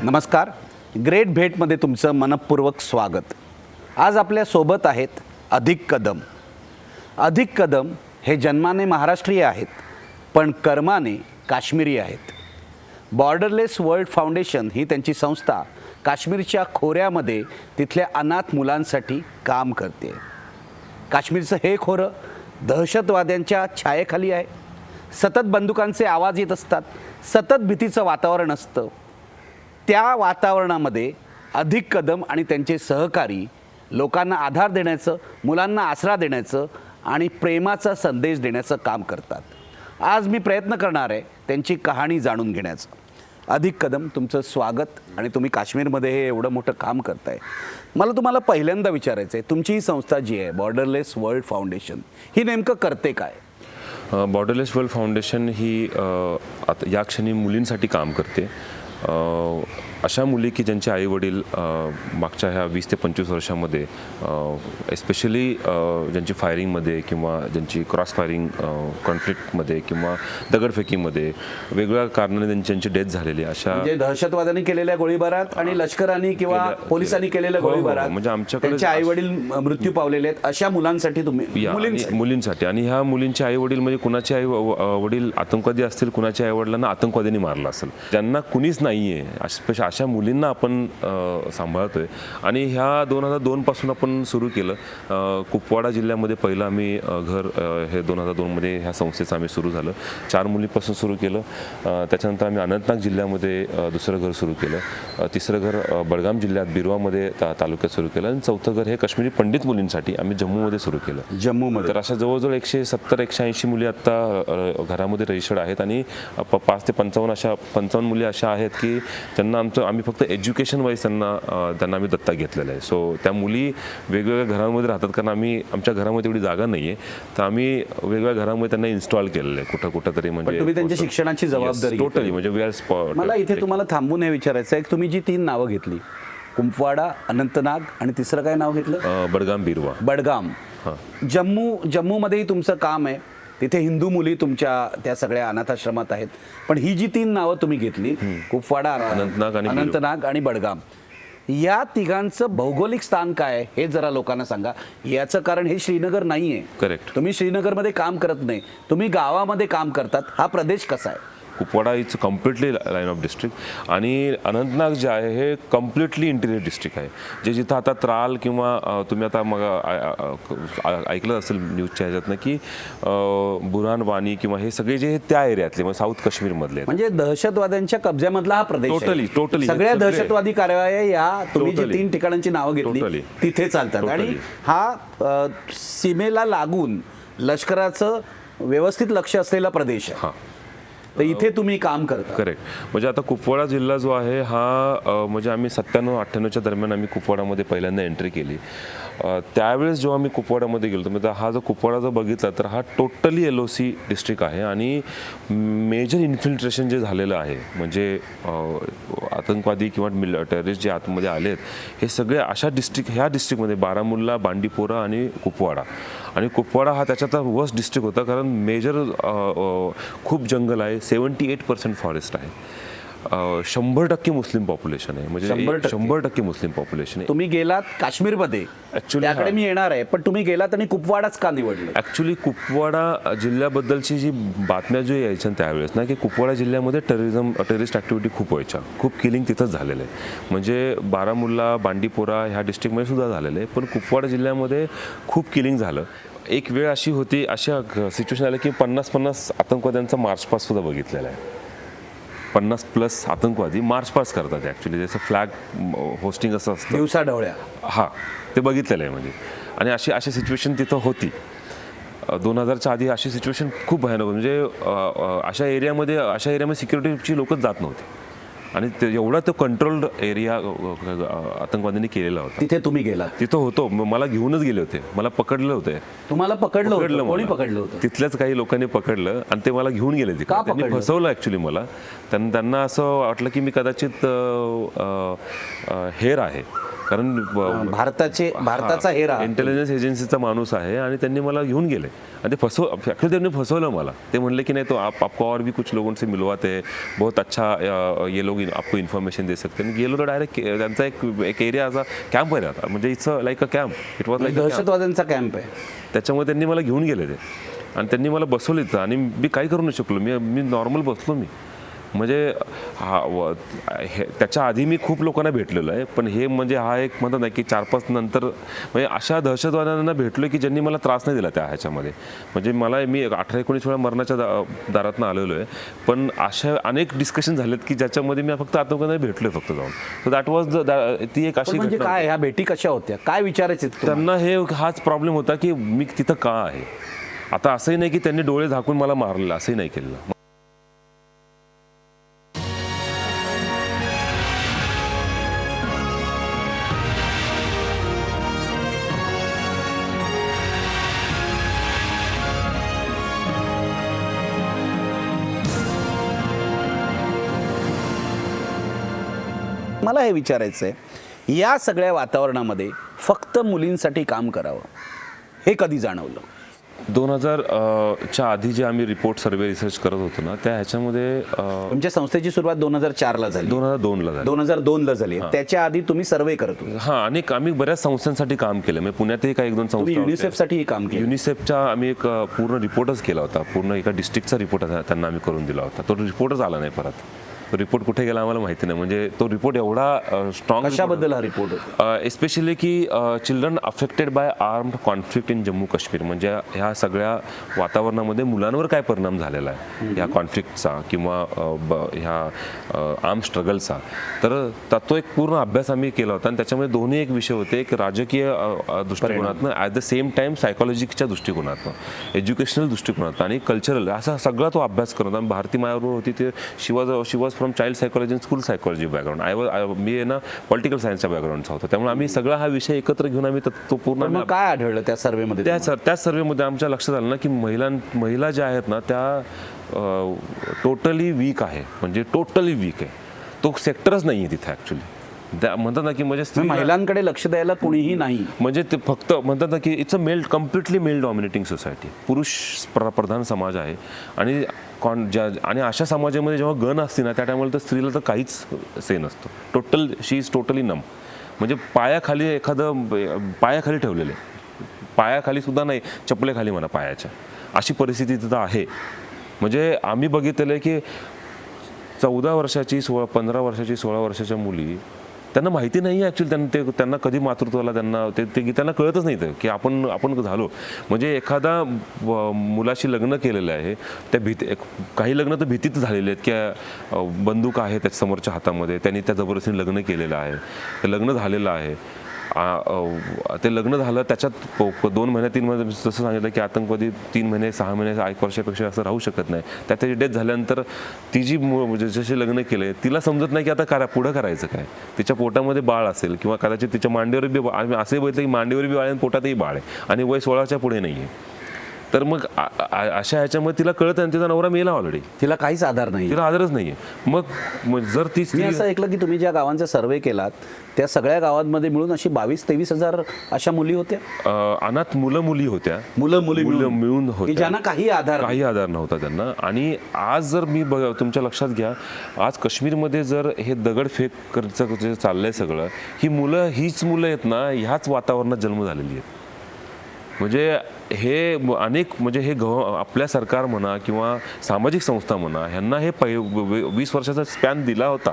नमस्कार. ग्रेट भेटमध्ये तुमचं मनपूर्वक स्वागत. आज आपल्या सोबत आहेत अधिक कदम. अधिक कदम हे जन्माने महाराष्ट्रीय आहेत, पण कर्माने काश्मीरी आहेत. बॉर्डरलेस वर्ल्ड फाउंडेशन ही त्यांची संस्था काश्मीरच्या खोऱ्यामध्ये तिथल्या अनाथ मुलांसाठी काम करते. काश्मीरचं हे खोरं दहशतवाद्यांच्या छायेखाली आहे. सतत बंदुकांचे आवाज येत असतात, सतत भीतीचं वातावरण असतं. त्या वातावरणामध्ये अधिक कदम आणि त्यांचे सहकारी लोकांना आधार देण्याचं, मुलांना आसरा देण्याचं आणि प्रेमाचा संदेश देण्याचं काम करतात. आज मी प्रयत्न करणार आहे त्यांची कहाणी जाणून घेण्याचं. अधिक कदम, तुमचं स्वागत. आणि तुम्ही काश्मीरमध्ये हे एवढं मोठं काम करताय. मला तुम्हाला पहिल्यांदा विचारायचं आहे, तुमची ही संस्था जी आहे बॉर्डरलेस वर्ल्ड फाउंडेशन, ही नेमकं करते काय? बॉर्डरलेस वर्ल्ड फाउंडेशन ही आता या क्षणी मुलींसाठी काम करते. अशा मुली की ज्यांचे आईवडील मागच्या ह्या 20 ते 25 वर्षामध्ये एस्पेशली ज्यांची फायरिंगमध्ये किंवा ज्यांची क्रॉस फायरिंग कॉन्फ्लिक्टमध्ये किंवा दगडफेकीमध्ये वेगवेगळ्या कारणाने ज्यांची डेथ झालेली अशा, म्हणजे दहशतवाद्यांनी केलेल्या गोळीबारात आणि लष्करांनी किंवा पोलिसांनी केलेल्या गोळीबारात म्हणजे आमच्याकडे त्यांचे आईवडील मृत्यू पावलेले आहेत, अशा मुलांसाठी तुम्ही मुलींसाठी. आणि ह्या मुलींचे आईवडील म्हणजे कुणाचे आई वडील आतंकवादी असतील, कुणाच्या आईवडिलांना आतंकवाद्यांनी मारलं असेल, ज्यांना कुणीच नाही आहे, अशा मुलींना आपण सांभाळतोय. आणि ह्या 2002 पासून आपण सुरू केलं. कुपवाडा जिल्ह्यामध्ये पहिलं आम्ही घर हे 2002मध्ये ह्या संस्थेचं आम्ही सुरू झालं. 4 मुलींपासून सुरू केलं. त्याच्यानंतर आम्ही अनंतनाग जिल्ह्यामध्ये दुसरं घर सुरू केलं. तिसरं घर बडगाम जिल्ह्यात बिरवामध्ये तालुक्यात सुरू केलं. आणि चौथं घर हे काश्मीरी पंडित मुलींसाठी आम्ही जम्मूमध्ये सुरू केलं. जम्मूमध्ये तर अशा जवळजवळ 170-180 मुली आत्ता घरामध्ये रजिस्टर्ड आहेत. आणि 5 ते 55 मुली अशा आहेत की त्यांना आम्ही फक्त एज्युकेशन वाईज त्यांना आम्ही दत्तक घेतलेलं आहे. सो त्या मुली वेगवेगळ्या घरांमध्ये राहतात, कारण आमच्या घरामध्ये एवढी जागा नाही आहे, तर आम्ही वेगवेगळ्या घरामध्ये त्यांना इन्स्टॉल केलेलं आहे कुठं तरी. म्हणजे तुम्ही त्यांच्या शिक्षणाची जबाबदारी टोटली म्हणजे वी आर स्पॉट. मला इथे तुम्हाला थांबून हे विचारायचं आहे, तुम्ही जी 3 नावं घेतली, कुपवाडा, अनंतनाग आणि तिसरं काय नाव घेतलं? बडगाम बिरवा. बडगाम. जम्मूमध्येही तुमचं काम आहे. तिथे हिंदू मुली तुमच्या त्या सगळ्या अनाथाश्रमात आहेत. पण ही जी 3 नावं तुम्ही घेतली, कुपवाडा, अनंतनाग आणि बडगाम, या तिघांचं भौगोलिक स्थान काय हे जरा लोकांना सांगा. याचं कारण हे श्रीनगर नाहीये. करेक्ट. तुम्ही श्रीनगरमध्ये काम करत नाही, तुम्ही गावामध्ये काम करतात. हा प्रदेश कसा आहे? Kupwara is completely line of district. आणि अनंतनाग जे आहे हे कम्प्लिटली इंटिरियर डिस्ट्रिक्ट आहे. जिथं आता त्राल किंवा तुम्ही आता मग ऐकलं असेल न्यूजच्या ह्याच्यातनं की बुरहान वानी किंवा हे सगळे जे त्या एरियातले म्हणजे साऊथ काश्मीरमधले, म्हणजे दहशतवाद्यांच्या कब्जामधला हा प्रदेश. टोटली सगळ्या दहशतवादी कारवाया या तुम्ही जी 3 ठिकाणांची नावं घेतली तिथे चालतात. आणि हा सीमेला लागून लष्कराचं व्यवस्थित लक्ष असलेला प्रदेश आहे. तर इथे तुम्ही काम करता. करेक्ट. म्हणजे आता कुपवाडा जिल्हा जो आहे हा म्हणजे आम्ही 97-98च्या दरम्यान आम्ही कुपवाडामध्ये पहिल्यांदा एंट्री केली. त्यावेळेस जेव्हा आम्ही कुपवाडामध्ये गेलो, तर हा जो कुपवाडा जर बघितला तर हा टोटली LOC डिस्ट्रिक्ट आहे. आणि मेजर इन्फिल्ट्रेशन जे झालेलं आहे, म्हणजे आतंकवादी किंवा टेररिस्ट जे आतमध्ये आलेत, हे सगळे ह्या डिस्ट्रिक्टमध्ये बारामुल्ला, बांडीपोरा आणि कुपवाडा. आणि कुपवाडा हा त्याच्यात वर्स्ट डिस्ट्रिक्ट होता, कारण मेजर खूप जंगल आहे, 78% फॉरेस्ट आहे, 100% मुस्लिम पॉप्युलेशन आहे, म्हणजे 100% मुस्लिम पॉप्युलेशन आहे. तुम्ही गेलात काश्मीरमध्ये, त्याकडे मी येणार आहे, पण तुम्ही गेलात आणि कुपवाडाच का निवडलं? ॲक्च्युली कुपवाडा जिल्ह्याबद्दलची जी बातम्या जो यायच्या त्यावेळेस ना, की कुपवाडा जिल्ह्यामध्ये टेररिस्ट ॲक्टिव्हिटी खूप व्हायच्या, खूप किलिंग तिथंच झालेलं आहे. म्हणजे बारामुल्ला, बांडीपोरा ह्या डिस्ट्रिक्टमध्ये सुद्धा झालेलं आहे, पण कुपवाडा जिल्ह्यामध्ये खूप किलिंग झालं. एक वेळ अशी होती, अशा सिच्युएशन आलं की 50 आतंकवाद्यांचा मार्च पास्ट सुद्धा बघितलेला आहे. 50+ आतंकवादी मार्च पास्ट करतात ॲक्च्युली, जसं फ्लॅग होस्टिंग असं असतं दिवसा ढवळ्या. ते बघितलेलं आहे म्हणजे. आणि अशी सिच्युएशन तिथं होती. 2000च्या आधी अशी सिच्युएशन खूप भयानक होती. म्हणजे अशा एरियामध्ये सिक्युरिटीची लोकच जात नव्हती. आणि एवढा तो कंट्रोल्ड एरिया आतंकवाद्यांनी केलेला होता. तिथे तुम्ही गेला? तिथं होतो, मला घेऊनच गेले होते, मला पकडलं होतं. तुम्हाला पकडलं? कोणी पकडलं होतं? तिथल्याच काही लोकांनी पकडलं आणि ते मला घेऊन गेले. त्यांनी फसवलं ॲक्च्युली मला. त्यांना असं वाटलं की मी कदाचित हेर आहे, कारण भारताचा हेरा इंटेलिजन्स एजन्सीचा माणूस आहे आणि त्यांनी मला घेऊन गेले आणि ते ॲक्च्युली त्यांनी फसवलं मला. ते म्हणले की नाही तो आपको और भी कुछ लोगों से मिलवाते हैं, बहुत अच्छा ये लोग आपको इन्फॉर्मेशन दे सकते हैं. गेलो तर डायरेक्ट त्यांचा एक एरिया असा कॅम्प आहे आता, म्हणजे it's like a camp, it was like दहशतवाद्यांचा कॅम्प आहे. त्याच्यामुळे त्यांनी मला घेऊन गेले ते आणि त्यांनी मला बसवलं इथं आणि मी काही करू नाही शकलो. मी नॉर्मल बसलो मी. म्हणजे त्याच्या आधी मी खूप लोकांना भेटलेलो आहे, पण हे म्हणजे हा एक म्हणतात ना की 4-5 नंतर म्हणजे अशा दहशतवाद्यांना भेटलो की ज्यांनी मला त्रास नाही दिला त्या ह्याच्यामध्ये. म्हणजे मी 18-19 वेळा मरणाच्या दारातनं आलेलो आहे, पण अशा अनेक डिस्कशन झालेत की ज्याच्यामध्ये मी फक्त आत्महत्या भेटलोय फक्त जाऊन. सो दॅट वॉज ती एक अशी म्हणजे काय ह्या भेटी कशा होत्या, काय विचारायचे त्यांना हाच प्रॉब्लेम होता की मी तिथं का आहे. आता असंही नाही की त्यांनी डोळे झाकून मला मारलेलं, असंही नाही केलेलं. मला हे विचारायचं आहे, या सगळ्या वातावरणामध्ये फक्त मुलींसाठी काम करावं हे कधी जाणवलं? 2000च्या आधी जे आम्ही रिपोर्ट सर्वे रिसर्च करत होतो ना, त्या ह्याच्यामध्ये तुमच्या संस्थेची सुरुवात 2004ला झाली. 2002ला झाली. 2002ला झाली. त्याच्या आधी तुम्ही सर्वे करत होते. हां, आणि आम्ही बऱ्याच संस्थांसाठी काम केलं. म्हणजे पुण्यातही काही 1-2 संस्था, युनिसेफसाठी काम केलं. युनिसेफचा आम्ही एक पूर्ण रिपोर्टच केला होता. पूर्ण एका डिस्ट्रिक्टचा रिपोर्ट त्यांना आम्ही करून दिला होता. तो रिपोर्टच आला नाही परत. तो रिपोर्ट कुठे गेला आम्हाला माहिती नाही. म्हणजे तो रिपोर्ट एवढा स्ट्रॉंग. कशाबद्दल हा रिपोर्ट होता? एस्पेशली की children affected by armed conflict in Jammu Kashmir. म्हणजे ह्या सगळ्या वातावरणामध्ये मुलांवर काय परिणाम झालेला आहे ह्या कॉन्फ्लिक्टचा किंवा ह्या आर्म स्ट्रगलचा. तर तो एक पूर्ण अभ्यास आम्ही केला होता आणि त्याच्यामध्ये दोन्ही एक विषय होते, एक राजकीय दृष्टिकोनातनं, ॲट द सेम टाइम सायकॉलॉजीच्या दृष्टिकोनातनं, एज्युकेशनल दृष्टिकोनातनं आणि कल्चरल, असा सगळा तो अभ्यास करत होता. भारती माझ्याबरोबर होती. ते she was from child psychology and school psychology background. मी आहे ना पॉलिटिकल सायन्सच्या बॅकग्राऊंडचा होता. त्यामुळे आम्ही सगळा हा विषय एकत्र घेऊन आम्ही तो पूर्ण. काय आढळलं त्या सर्वेमध्ये? त्याच सर्वेमध्ये आमच्या लक्षात आलं ना की महिला ज्या आहेत ना त्या टोटली वीक आहे. म्हणजे टोटली वीक आहे. तो सेक्टरच नाही आहे तिथे ॲक्च्युली. म्हणतात ना की म्हणजे महिलांकडे लक्ष द्यायला कोणीही नाही. म्हणजे ते फक्त म्हणतात ना की it's a completely male dominating society. पुरुष प्रधान समाज आहे आणि आणि अशा समाजामध्ये जेव्हा गण असते ना त्या टायमाला तर स्त्रीला तर काहीच से नसतं. शी इज टोटली नम. म्हणजे पायाखाली पायाखाली ठेवलेले, पायाखाली सुद्धा नाही, चपलेखाली म्हणा पायाच्या, अशी परिस्थिती तिथं आहे. म्हणजे आम्ही बघितलेलं आहे की 14 वर्षाची 15 वर्षाची 16 वर्षाच्या मुली, त्यांना माहिती नाही आहे ॲक्च्युली. त्यांना कधी मातृत्वाला त्यांना कळतच नाही तर की आपण झालो. म्हणजे एखादा मुलाशी लग्न केलेलं आहे, त्या काही लग्न तर भीतीत झालेले आहेत की बंदूक आहे त्याच्या समोरच्या हातामध्ये, त्यांनी त्या जबरदस्तीने लग्न केलेलं आहे, ते लग्न झालेलं आहे. ते लग्न झालं त्याच्यात 2 महिने 3 महिने जसं सांगितलं की आतंकवादी 3 महिने 6 महिने 1 वर्षापेक्षा असं राहू शकत नाही. त्याची डेथ झाल्यानंतर ती जी जसे लग्न केले तिला समजत नाही की आता पुढं करायचं काय. तिच्या पोटामध्ये बाळ असेल किंवा कदाचित तिच्या मांडीवर बी, आम्ही असे बघितलं की मांडीवर बी बाळ आहे आणि पोटातही बाळ आहे आणि वय 16च्या पुढे नाही आहे. तर मग अशा ह्याच्यामध्ये तिला कळत नाही, तिचा नवरा मेला ऑलरेडी, तिला काहीच आधार नाही, तिला आधारच नाहीये. मग जर ती मी असं ऐकलं की तुम्ही ज्या गावांचा सर्वे केलात त्या सगळ्या गावांमध्ये मिळून अशी 22-23 हजार अशा मुली होत्या. अनाथ मुली होत्या. मुलं मिळून होत्या, ज्यांना काही आधार नव्हता त्यांना. आणि आज जर मी तुमच्या लक्षात घ्या, आज काश्मीरमध्ये जर हे दगडफेकचं जे चाललंय सगळं, हीच मुलं आहेत ना, ह्याच वातावरणात जन्म झालेली आहेत. म्हणजे हे अनेक म्हणजे हे आपल्या सरकार म्हणा किंवा सामाजिक संस्था म्हणा ह्यांना हे 20 वर्षाचा स्पॅन दिला होता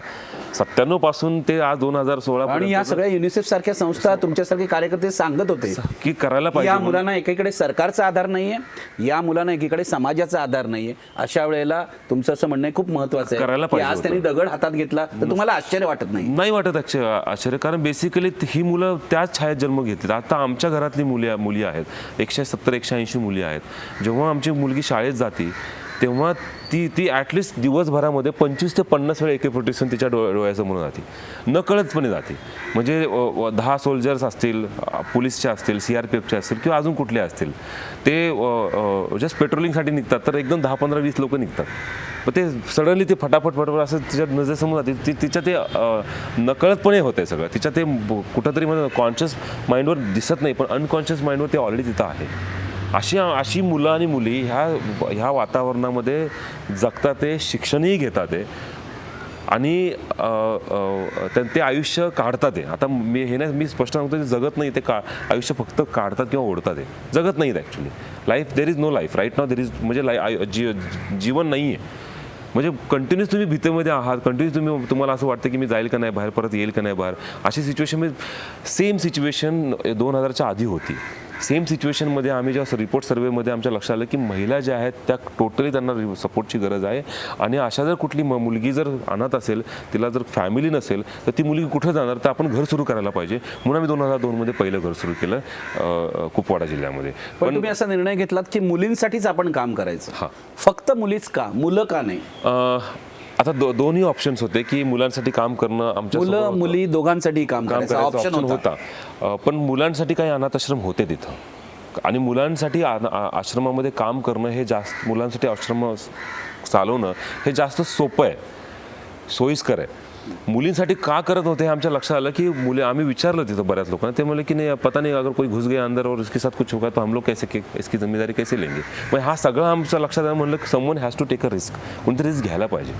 97 पासून ते आज 2016. आणि या सगळ्या युनिसेफ सारख्या संस्था तुमच्यासारखे कार्यकर्ते सांगत होते की करायला पाहिजे. या मुलांना एकीकडे सरकारचा आधार नाहीये, या मुलांना एकीकडे समाजाचा आधार नाहीये. अशा वेळेला तुमचं असं म्हणणं खूप महत्वाचं आहे की आज त्यांनी दगड हातात घेतला तर तुम्हाला आश्चर्य वाटत नाही? नाही वाटत आश्चर्य, कारण बेसिकली ही मुलं त्याच छायेत जन्म घेतली. आता आमच्या घरातली मुली आहेत 170-180 मुली आहेत. जेव्हा आमची मुलगी शाळेत जाते तेव्हा ती ती ॲटलिस्ट दिवसभरामध्ये 25 ते 50 वेळा AK-47 तिच्या डोळ्यासमोर जाते, नकळतपणे जाते. म्हणजे 10 सोल्जर्स असतील, पोलीसचे असतील, CRPFचे असतील किंवा अजून कुठले असतील, ते जस्ट पेट्रोलिंगसाठी निघतात, तर एकदम 10, 15, 20 लोक निघतात. मग ते सडनली ते फटाफट असं तिच्या नजरेसमोर जाते. तिच्या ते नकळतपणे होत आहे सगळं. तिच्या ते कुठंतरी म्हणजे कॉन्शियस माइंडवर दिसत नाही, पण अनकॉन्शियस माइंडवर ते ऑलरेडी तिथं आहे. अशी मुलं आणि मुली ह्या वातावरणामध्ये जगतात, ते शिक्षणही घेतात ते, आणि ते आयुष्य काढतात ते. आता मी स्पष्ट सांगतो, ते जगत नाही, ते आयुष्य फक्त काढतात किंवा ओढतात, ते जगत नाहीत actually. Life, there is no life right now, there is म्हणजे जीवन नाही आहे. म्हणजे कंटिन्यूस तुम्ही भीतीमध्ये आहात, कंटिन्यूस तुम्हाला असं वाटतं की मी जाईल का नाही बाहेर, परत येईल का नाही बाहेर. अशी सिच्युएशन, सेम सिच्युएशन 2000च्या आधी होती. सेम सिच्युएशनमध्ये आम्ही जेव्हा रिपोर्ट सर्वेमध्ये आमच्या लक्षात आलं की महिला ज्या आहेत त्या टोटली त्यांना सपोर्टची गरज आहे. आणि अशा जर कुठली मुलगी जर अनाथ असेल, तिला जर फॅमिली नसेल, तर ती मुलगी कुठं जाणार, तर आपण घर सुरू करायला पाहिजे. म्हणून आम्ही 2002मध्ये पहिलं घर सुरू केलं कुपवाडा जिल्ह्यामध्ये. पण तुम्ही असा निर्णय घेतलात की मुलींसाठीच आपण काम करायचं. हां, फक्त मुलीच का, मुलं का नाही? आता दोन्ही ऑप्शन्स होते की मुलांसाठी काम करणं, आमच्या मुलं मुली दोघांसाठी काम करायचं ऑप्शन होता. पण मुलांसाठी काही अनाथ आश्रम होते तिथं, आणि मुलांसाठी आश्रमामध्ये काम करणं हे जास्त, मुलांसाठी आश्रम चालवणं हे जास्त सोपं आहे, सोयीस्कर आहे. मुलींसाठी का करत होते हे आमच्या लक्षात आलं की आम्ही विचारलं तिथं बऱ्याच लोकांना, ते म्हणले की नाही पता नहीं, अगर कोई घुस गया अंदर और इसके साथ कुछ होगा तो हम लोग कैसे, इसकी जिम्मेदारी कैसे लेंगे. मग हा सगळं आमच्या लक्षात आलं. म्हणलं की someone has to take a risk, कोणतरी रिस्क घ्यायला पाहिजे.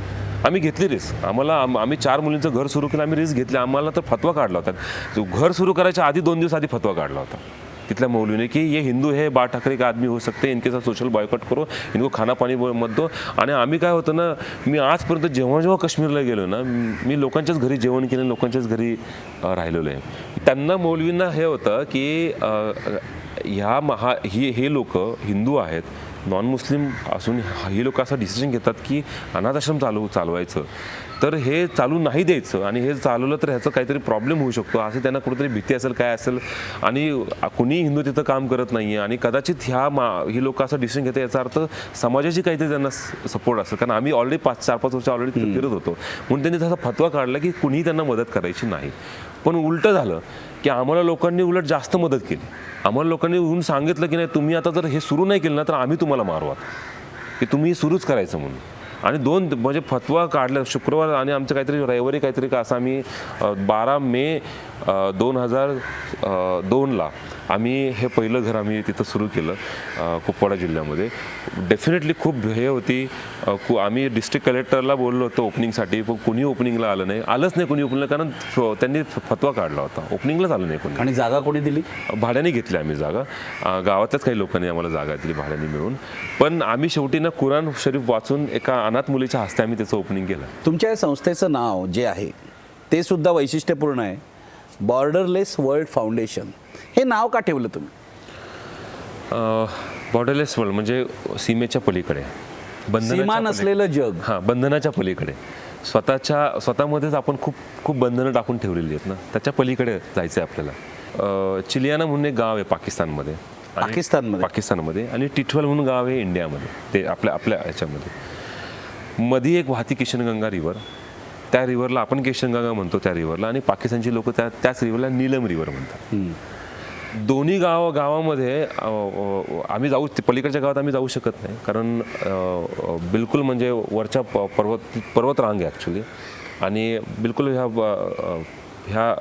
आम्ही घेतली रिस्क. आम्ही 4 मुलींचं घर सुरू केलं, आम्ही रिस्क घेतली. आम्हाला तर फतवा काढला होता, घर सुरू करायच्या आधी 2 दिवस आधी फतवा काढला होता तिथल्या मौलवीने की ये हिंदू है, बा ठाकरे का आदमी हो सकते, इनके साथ सोशल बॉयकॉट करो, इनको खाना पाणी मत दो. आणि आम्ही काय होतं ना, मी आजपर्यंत जेव्हा काश्मीरला गेलो ना, मी लोकांच्याच घरी जेवण केलं, लोकांच्याच घरी राहिलेलो आहे. त्यांना मौलवींना हे होतं की हे लोक हिंदू आहेत, नॉन मुस्लिम असून ही लोक असं डिसिजन घेतात की अनाथ आश्रम चालवायचं, तर हे चालू नाही द्यायचं, आणि हे चालवलं तर ह्याचं काहीतरी प्रॉब्लेम होऊ शकतो, असं त्यांना कुठेतरी भीती असेल, काय असेल. आणि कुणी हिंदू तिथं काम करत नाही आहे, आणि कदाचित ही लोक असं डिसिजन घेतात, याचा अर्थ समाजाची काहीतरी त्यांना सपोर्ट असेल. कारण आम्ही ऑलरेडी 4-5 वर्ष ऑलरेडी फिरत होतो, म्हणून त्यांनी तसा फतवा काढला की कुणीही त्यांना मदत करायची नाही. पण उलटं झालं की आम्हाला लोकांनी उलट जास्त मदत केली. आम्हाला लोकांनी येऊन सांगितलं की नाही, तुम्ही आता जर हे सुरू नाही केलं ना, तर आम्ही तुम्हाला मारू, की तुम्ही सुरूच करायचं म्हणून. आणि 2 म्हणजे फतवा काढला शुक्रवार, आणि आमचं काहीतरी रविवारी काहीतरी का असं आम्ही 12 मे 2002ला आम्ही हे पहिलं घर आम्ही तिथं सुरू केलं कुपवाडा जिल्ह्यामध्ये. डेफिनेटली खूप हे होती. आम्ही डिस्ट्रिक्ट कलेक्टरला बोललो होतो ओपनिंगसाठी, पण कुणी ओपनिंगला आलं नाही, आलंच नाही कुणी ओपनिंगला, कारण त्यांनी फतवा काढला होता, ओपनिंगलाच आलं नाही कोणी. आणि जागा कोणी दिली? भाड्याने घेतली आम्ही जागा, गावातल्याच काही लोकांनी आम्हाला जागा दिली भाड्याने मिळून. पण आम्ही शेवटी ना कुराण शरीफ वाचून एका अनाथ मुलीच्या हस्ते आम्ही त्याचं ओपनिंग केलं. तुमच्या या संस्थेचं नाव जे आहे ते सुद्धा वैशिष्ट्यपूर्ण आहे, बॉर्डरलेस वर्ल्ड फाउंडेशन. हे नाव का ठेवलं तुम्ही? बॉर्डरलेस वर्ल्ड म्हणजे सीमेच्या पलीकडे, सीमा नसलेलं जग. हां, बंधनाच्या पलीकडे. स्वतःमध्येच आपण खूप बंधनं टाकून ठेवलेली आहेत ना, त्याच्या पलीकडे जायचं आहे आपल्याला. चिलियाना म्हणून एक गाव आहे पाकिस्तानमध्ये, आणि टिठवल म्हणून गाव आहे इंडियामध्ये, ते आपल्या ह्याच्यामध्ये. मध्ये एक वाहती किशनगंगा रिव्हर, त्या रिव्हरला आपण किशनगंगा म्हणतो त्या रिव्हरला, आणि पाकिस्तानची लोक त्याच रिव्हरला नीलम रिव्हर म्हणतात. दोन्ही गावामध्ये आम्ही पलीकडच्या गावात आम्ही जाऊ शकत नाही, कारण बिलकुल म्हणजे वरच्या पर्वतरांग आहे ॲक्च्युली, आणि बिलकुल ह्या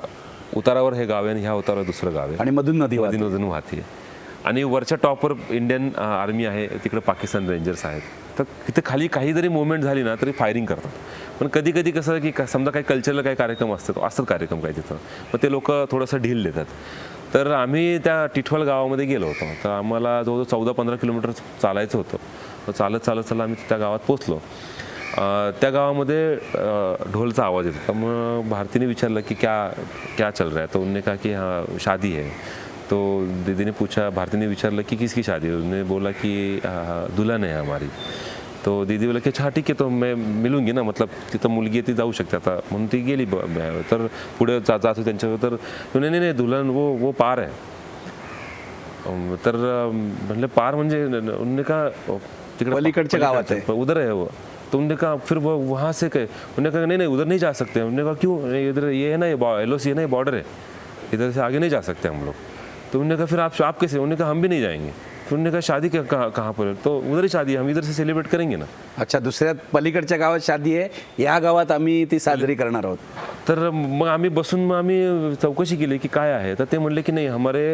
उतारावर हे गाव आहे, आणि ह्या उतारावर दुसरं गाव आहे, आणि मधून नदी वाहते. आणि वरच्या टॉपवर इंडियन आर्मी आहे, तिकडे पाकिस्तान रेंजर्स आहेत. तर तिथे खाली काही जरी मुवमेंट झाली ना तरी फायरिंग करतात. पण कधी कसं की समजा काही कल्चरला काही कार्यक्रम असतात कार्यक्रम काही तिथं, मग ते लोक थोडंसं ढील देतात. तर आम्ही त्या टिठवल गावामध्ये गेलो होतो, तर आम्हाला जवळजवळ 14-15 किलोमीटर चालायचं होतं. चालत आम्ही त्या गावात पोचलो. त्या गावामध्ये ढोलचा आवाज येतो. मग भारतीने विचारलं की क्या चल रहा है, तो उन्होंने कहा कि हाँ शादी है. तो दीदी ने पूछा, भारती ने विचारलं की किसकी शादी है, उन्होंने बोला कि दुल्हन है हमारी. तो दीदी बोला की अच्छा ठीक आहे, तो मैं मिळूंगी ना, मतलब तिथं मुलगी आहे ती जाऊ शकते आता, म्हणून ती गेली. तर पुढे जात होती त्यांच्यावर, तर नाही दुल्हन वो पार आहे. तर म्हणलं पार म्हणजे उन्होंने कहा तिकडे पलीकडच्या गावात आहे. उधर है वो। तो उन्होंने कहा फिर वो वहाँ से गए, उन्होंने कहा नहीं नहीं उधर नहीं जा सकते। उन्होंने कहा क्यों, नहीं, इधर ये है ना, ये LOC है ना, ये बॉर्डर है, इधर से आगे नहीं जा सकते हम लोग। तो उन्होंने कहा फिर आप कैसे, उन्होंने कहा हम भी नहीं जाएंगे। फिर उन्होंने कहा शादी कहाँ पर है, तो उधर ही शादी है, हम इधर से सेलिब्रेट करेंगे ना। अच्छा, दुसऱ्या पलीकडच्या गावात शादी आहे, या गावात आम्ही ती साजरी करणार आहोत. तर मग आम्ही बसून मग आम्ही चौकशी केली की काय आहे, तर ते म्हणले की नाही हमारे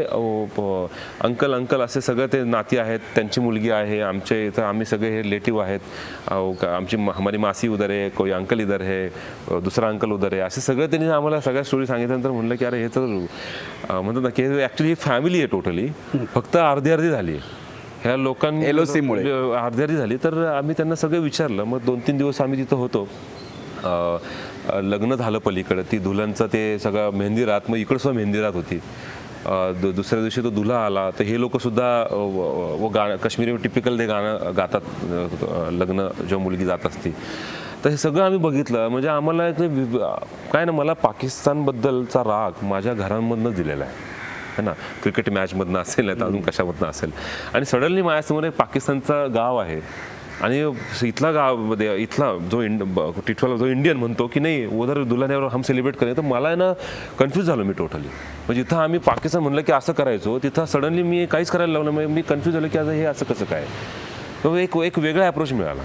अंकल असे सगळे ते नाती आहेत, त्यांची मुलगी आहे, आमचे इथं आम्ही सगळे हे रिलेटिव्ह आहेत, आमची हमारी मासी उधर आहे, कोई अंकल इधर आहे, दुसरा अंकल उधर आहे, असे सगळे त्यांनी आम्हाला सगळ्या स्टोरी सांगितल्यानंतर म्हणलं की अरे हे तर म्हणतात ना की ॲक्च्युली फॅमिली आहे टोटली, फक्त अर्धी झाली आहे ह्या लोकांनी LOC मुळे अर्धी झाली. तर आम्ही त्यांना सगळं विचारलं. मग 2-3 दिवस आम्ही तिथं होतो. लग्न झालं पलीकडं, ती दुल्हनचं ते सगळं मेहंदी रात, मग इकडं सुद्धा मेहंदी रात होती. दुसऱ्या दिवशी तो दुल्हा आला, तर हे लोक सुद्धा वो गाणं काश्मीरी टिपिकल ते गाणं गातात लग्न जेव्हा मुलगी जात असते. तर हे सगळं आम्ही बघितलं. म्हणजे आम्हाला काय ना, मला पाकिस्तानबद्दलचा राग माझ्या घरांमधनं दिलेला आहे ना, क्रिकेट मॅचमधनं असेल नाही तर अजून कशामधनं असेल. आणि सडनली माझ्यासमोर एक पाकिस्तानचं गाव आहे आणि इथला गावामध्ये इथला जो टिटवाला जो इंडियन म्हणतो की नाही उधर दुल्हनियावर हम सेलिब्रेट करेन, तर मला आहे ना कन्फ्यूज झालो मी टोटली. म्हणजे इथं आम्ही पाकिस्तान म्हणलं की असं करायचो, तिथं सडनली मी काहीच करायला लावलं. म्हणजे मी कन्फ्यूज झालो की आता हे असं कसं काय. तर एक वेगळा अप्रोच मिळाला.